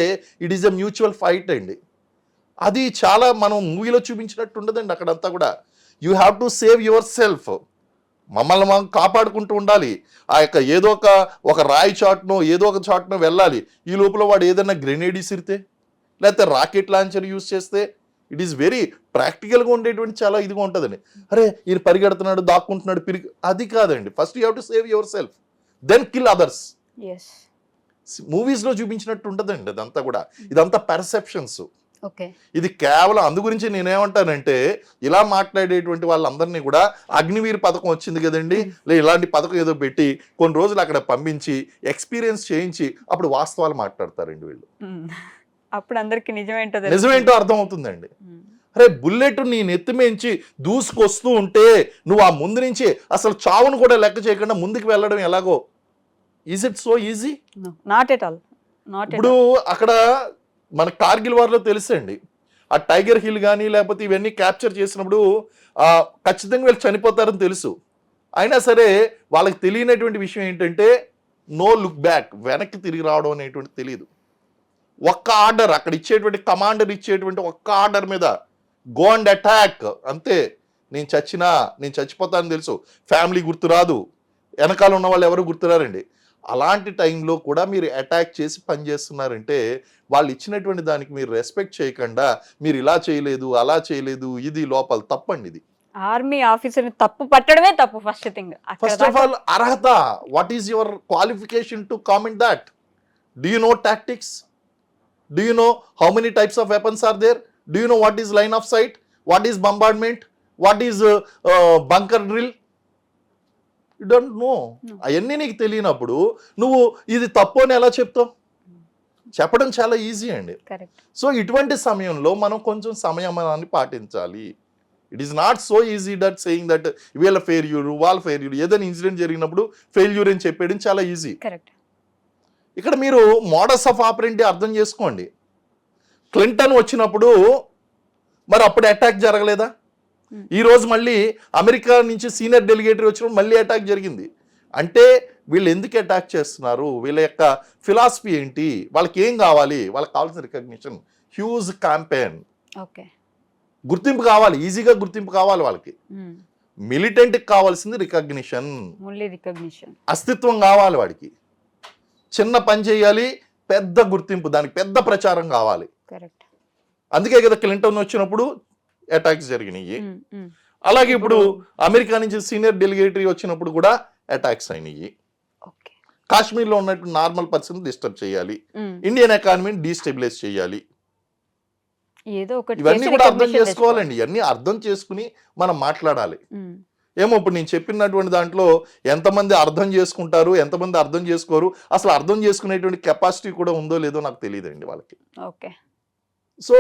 it is a mutual fight అండి. అది చాలా మనం మూవీలో చూపించినట్టు ఉండదండి. అక్కడంతా కూడా you have to save your self. మమ్మల్ని మనం కాపాడుకుంటూ ఉండాలి. ఆ యొక్క ఏదో ఒక రాయి చాట్నో ఏదో ఒక చాట్నో వెళ్ళాలి. ఈ లోపల వాడు ఏదైనా గ్రెనేడ్ ఇసిరితే లేకపోతే రాకెట్ లాంచర్ యూజ్ చేస్తే ఇట్ ఈస్ వెరీ ప్రాక్టికల్గా ఉండేటువంటి చాలా ఇదిగా ఉంటుందండి. అరే ఈయన పరిగెడుతున్నాడు, దాక్కుంటున్నాడు, అది కాదండి. First you have to save your self, then kill others. మూవీస్లో చూపించినట్టు ఉంటుందండి అదంతా కూడా. ఇదంతా పర్సెప్షన్స్. ఇది కేవలం అందు గురించి నేనేమంటానంటే, ఇలా మాట్లాడేటువంటి వాళ్ళందరినీ కూడా అగ్నివీర్ పథకం వచ్చింది కదండి, ఇలాంటి పథకం ఏదో పెట్టి కొన్ని రోజులు అక్కడ పంపించి ఎక్స్పీరియన్స్ చేయించి అప్పుడు వాస్తవాలు మాట్లాడతారండి వీళ్ళు. అప్పుడు అందరికి నిజమేంటో అర్థం అవుతుందండి. అరే బుల్లెట్ నీ నెత్తిమేంచి దూసుకొస్తూ ఉంటే నువ్వు ఆ ముందు నుంచి అసలు చావును కూడా లెక్క చేయకుండా ముందుకు వెళ్ళడం ఎలాగో, is it so easy? Not at all. ఇప్పుడు అక్కడ మన కార్గిల్ వార్లో తెలుసండి, ఆ టైగర్ హిల్ కానీ లేకపోతే ఇవన్నీ క్యాప్చర్ చేసినప్పుడు ఖచ్చితంగా వీళ్ళు చనిపోతారని తెలుసు. అయినా సరే వాళ్ళకి తెలియనటువంటి విషయం ఏంటంటే నో లుక్ బ్యాక్, వెనక్కి తిరిగి రావడం అనేటువంటి తెలియదు. ఒక్క ఆర్డర్ అక్కడ ఇచ్చేటువంటి కమాండర్ ఇచ్చేటువంటి ఒక్క ఆర్డర్ మీద గో అండ్ అటాక్, అంతే. నేను చచ్చిపోతానని తెలుసు, ఫ్యామిలీ గుర్తురాదు, వెనకాల ఉన్న వాళ్ళు ఎవరు గుర్తురారండి. అలాంటి టైంలో కూడా మీరు అటాక్ చేసి పనిచేస్తున్నారంటే వాళ్ళు ఇచ్చినటువంటి దానికి మీరు రెస్పెక్ట్ చేయకుండా మీరు ఇలా చేయలేదు అలా చేయలేదు, ఇది లోపల తప్పండి. ఇది ఆర్మీ ఆఫీసర్ తప్పు పట్టడమే తప్పు. ఫస్ట్ ఆఫ్ ఆల్ అర్హత, what is your qualification to comment that? Do you know tactics? Do you know how many types of weapons are there? Do you know what is line of sight? What is bombardment? What is bunker drill? You don't know. అవన్నీ నీకు తెలియనప్పుడు నువ్వు ఇది తప్పు అని ఎలా చెప్తావు? చెప్పడం చాలా ఈజీ అండి. సో ఇటువంటి సమయంలో మనం కొంచెం సంయమనాన్ని పాటించాలి. It is not so easy that saying that వీళ్ళ ఫెయిల్యూర్ వాళ్ళ ఫెయిల్యూర్, ఏదైనా ఇన్సిడెంట్ జరిగినప్పుడు ఫెయిల్యూర్ అని చెప్పేయడం చాలా ఈజీ. ఇక్కడ మీరు మోడస్ ఆఫ్ ఆపరెంటీ అర్థం చేసుకోండి. క్లింటన్ వచ్చినప్పుడు మరి అప్పుడు అటాక్ జరగలేదా? ఈ రోజు మళ్ళీ అమెరికా నుంచి సీనియర్ డెలిగేటరీ వచ్చినప్పుడు మళ్ళీ అటాక్ జరిగింది. అంటే వీళ్ళు ఎందుకు అటాక్ చేస్తున్నారు? వీళ్ళ యొక్క ఫిలాసఫీ ఏంటి? వాళ్ళకి ఏం కావాలి? వాళ్ళకి కావాల్సిన రికగ్నిషన్, హ్యూజ్ క్యాంపెయిన్, గుర్తింపు కావాలి, ఈజీగా గుర్తింపు కావాలి వాళ్ళకి. మిలిటెంట్కి కావాల్సింది రికగ్నిషన్, అస్తిత్వం కావాలి వాడికి. చిన్న పని చేయాలి, పెద్ద గుర్తింపు, దానికి పెద్ద ప్రచారం కావాలి. అందుకే కదా క్లింటన్ వచ్చినప్పుడు అటాక్స్ జరిగినాయి. అలాగే ఇప్పుడు అమెరికా నుంచి సీనియర్ డెలిగేటరీ వచ్చినప్పుడు కూడా అటాక్స్ అయినాయి. కాశ్మీర్లో ఉన్నట్టు నార్మల్ పర్సన్ డిస్టర్బ్ చేయాలి, ఇండియన్ ఎకానమీని డీస్టెబిలైజ్ చేయాలి. ఇవన్నీ కూడా అర్థం చేసుకోవాలండి. ఇవన్నీ అర్థం చేసుకుని మనం మాట్లాడాలి. ఏమో ఇప్పుడు నేను చెప్పినటువంటి దాంట్లో ఎంతమంది అర్థం చేసుకుంటారు, ఎంతమంది అర్థం చేసుకోరు, అసలు అర్థం చేసుకునేటువంటి కెపాసిటీ కూడా ఉందో లేదో నాకు తెలియదండి వాళ్ళకి. So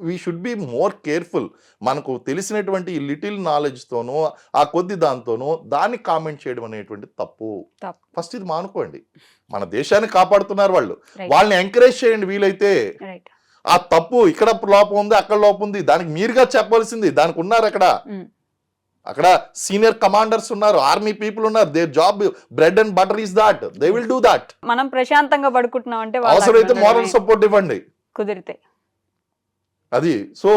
we should be more careful. మనకు తెలిసినటువంటి ఈ లిటిల్ నాలెడ్జ్తోనో ఆ కొద్ది దాంతోనో దాన్ని కామెంట్ చేయడం అనేటువంటి తప్పు. ఫస్ట్ ఇది మానుకోండి. మన దేశాన్ని కాపాడుతున్నారు వాళ్ళు, వాళ్ళని ఎంకరేజ్ చేయండి వీలైతే. ఆ తప్పు ఇక్కడ లోపం ఉంది, అక్కడ లోపం ఉంది, దానికి మీరుగా చెప్పాల్సింది. దానికి ఉన్నారు అక్కడ సీనియర్ కమాండర్స్ ఉన్నారు, ఆర్మీ పీపుల్ ఉన్నారు. Their job bread and butter is that, they will do that. మనం ప్రశాంతంగా పడుకుంటున్నాం అంటే అవసరమైతే మోరల్ సపోర్ట్ ఇవ్వండి కుదిరితే. అది సో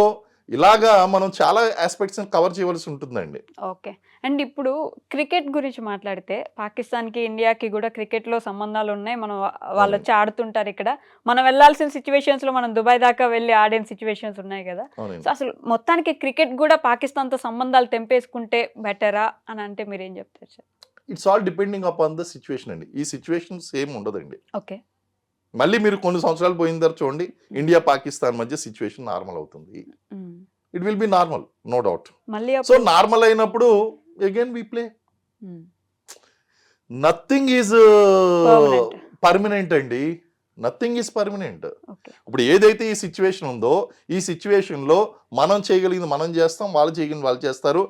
ఇలాగా మనం చాలా ఆస్పెక్ట్స్ కవర్ చేయవలసి ఉంటుందండి. ఓకే. అండ్ ఇప్పుడు క్రికెట్ గురించి మాట్లాడితే పాకిస్తాన్కి ఇండియాకి కూడా క్రికెట్లో సంబంధాలు ఉన్నాయి. మనం వాళ్ళు వచ్చి ఆడుతుంటారు ఇక్కడ. మనం వెళ్ళాల్సిన సిచ్యువేషన్స్లో మనం దుబాయ్ దాకా వెళ్ళి ఆడిన సిచ్యువేషన్స్ ఉన్నాయి కదా. సో అసలు మొత్తానికి క్రికెట్ కూడా పాకిస్తాన్తో సంబంధాలు తెంపేసుకుంటే బెటరా అని అంటే మీరు ఏం చెప్తారు sir? It's all depending upon the situation అండి. ఈ సిచ్యువేషన్ సేమ్ ఉండదండి. ఓకే. మళ్ళీ మీరు కొన్ని సంవత్సరాలు పోయిన తర్వాత చూడండి, ఇండియా పాకిస్తాన్ మధ్య సిచ్యువేషన్ నార్మల్ అవుతుంది. It will be normal, no doubt. So normal అయినప్పుడు again we play. Nothing is permanent అండి, నథింగ్ ఈజ్ పర్మనెంట్. ఇప్పుడు ఏదైతే ఈ సిచ్యువేషన్ ఉందో ఈ సిచ్యువేషన్లో మనం చేయగలిగింది మనం చేస్తాం, వాళ్ళు చేయగలిగింది వాళ్ళు చేస్తారు.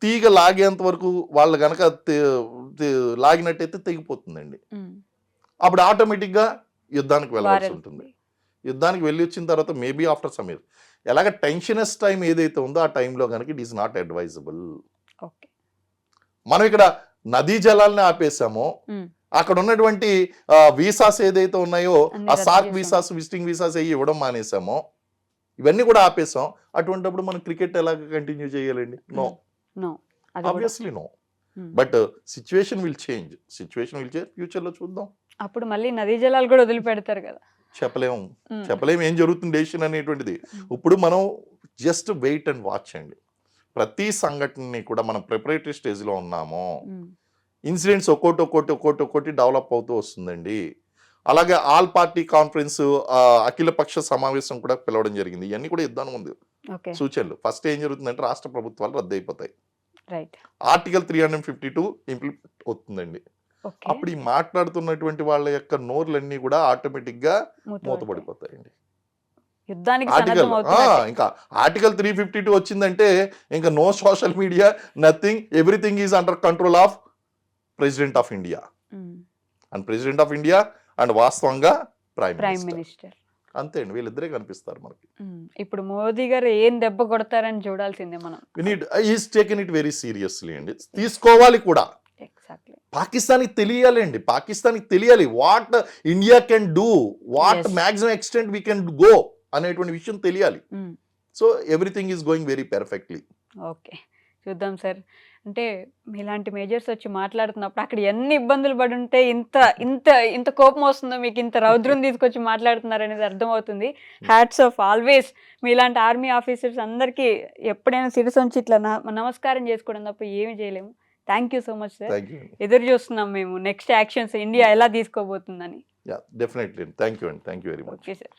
తీగ లాగేంత వరకు వాళ్ళు కనుక లాగినట్టయితే తెగిపోతుందండి. అప్పుడు ఆటోమేటిక్గా యుద్ధానికి వెళ్ళవలసి ఉంటుంది. యుద్ధానికి వెళ్ళి వచ్చిన తర్వాత మేబీ ఆఫ్టర్ సమ్ ఇయర్ ఎలాగ టెన్షనస్ టైం ఏదైతే ఉందో ఆ టైంలో కనుక it is not advisable. Okay. మనం ఇక్కడ నదీ జలాలని ఆపేసామో, అక్కడ ఉన్నటువంటి వీసాస్ ఏదైతే ఉన్నాయో అన్ని ఆ రద్దు సార్క్ చేసాం. వీసాస్, విజిటింగ్ వీసాస్ అయ్యి ఇవ్వడం మానేసామో, ఇవన్నీ కూడా ఆపేసాం. అటువంటిప్పుడు మనం క్రికెట్ ఎలాగ కంటిన్యూ చేయాలండి? నో, నో, అది కూడా. Obviously no. Hmm. But situation will change, ఫ్యూచర్లో చూద్దాం. అప్పుడు మళ్ళీ నదీ జలాలు కూడా వదిలిపెడతారు కదా. చెప్పలేము, Hmm. చెప్పలేము ఏం జరుగుతుంది డెసిషన్ అనేటువంటిది. ఇప్పుడు మనం జస్ట్ వెయిట్ అండ్ వాచ్ అండి. ప్రతి సంఘటనని కూడా మనం ప్రిపరేటరీ స్టేజ్లో ఉన్నాము. ఇన్సిడెంట్స్ ఒక్కోటి డెవలప్ అవుతూ వస్తుందండి. అలాగే ఆల్ పార్టీ కాన్ఫరెన్స్, అఖిలపక్ష సమావేశం కూడా పిలవడం జరిగింది. ఇవన్నీ కూడా యుద్ధానికి ముందు ఓకే. సూచనలు. ఫస్ట్ ఏం జరుగుతుందంటే రాష్ట్ర ప్రభుత్వాలు రద్దు అయిపోతాయి. రైట్. ఆర్టికల్ 352 ఇంప్లిమెంట్ అవుతుందండి. ఓకే. అప్పుడు ఈ మాట్లాడుతున్నటువంటి వాళ్ళ యొక్క నోర్లన్నీ కూడా ఆటోమేటిక్ గా మూతపడిపోతాయండి. యుద్ధానికి ఆర్టికల్ సన్నద్ధం అవుతున్నట్టే. ఇంకా ఆర్టికల్ 352 వచ్చిందంటే ఇంకా no social media, nothing, everything is under control of president of India. And president of India and వాస్తవంగా ప్రైమ్ ప్రైమ్ మినిస్టర్. మినిస్టర్. అంతే అండి, వీళ్ళిద్దరే కనిపిస్తారు మనకి. ఇప్పుడు మోదీ గారు ఏం దెబ్బ కొడతారని చూడాల్సిందే మనం. Is taken it very seriously అండి. తీసుకోవాలి కూడా. ఎగ్జాక్ట్లీ. పాకిస్తాన్కి తెలియాలండి, పాకిస్తాన్కి తెలియాలి what India can do, what Yes. Maximum extent we can go అనేటువంటి విషయం తెలియాలి. So everything is going very perfectly. Okay, చూద్దాం సార్. అంటే ఇలాంటి మేజర్స్ వచ్చి మాట్లాడుతున్నప్పుడు అక్కడ ఎన్ని ఇబ్బందులు పడి ఉంటే ఇంత ఇంత ఇంత కోపం వస్తుందో, మీకు ఇంత రౌద్రం తీసుకొచ్చి మాట్లాడుతున్నారు అనేది అర్థమవుతుంది. Hats off always. మీలాంటి ఆర్మీ ఆఫీసర్స్ అందరికీ ఎప్పుడైనా శిరసు ఉంచి ఇట్లా నమస్కారం చేసుకోవడం తప్ప ఏమి చేయలేము. Thank you so much sir. Thank you. ఎదురు చూస్తున్నాం మేము నెక్స్ట్ యాక్షన్స్ ఇండియా ఎలా తీసుకోబోతుందని. డెఫినెట్లీ. థ్యాంక్ యూ అండి, thank you very much. Okay sir.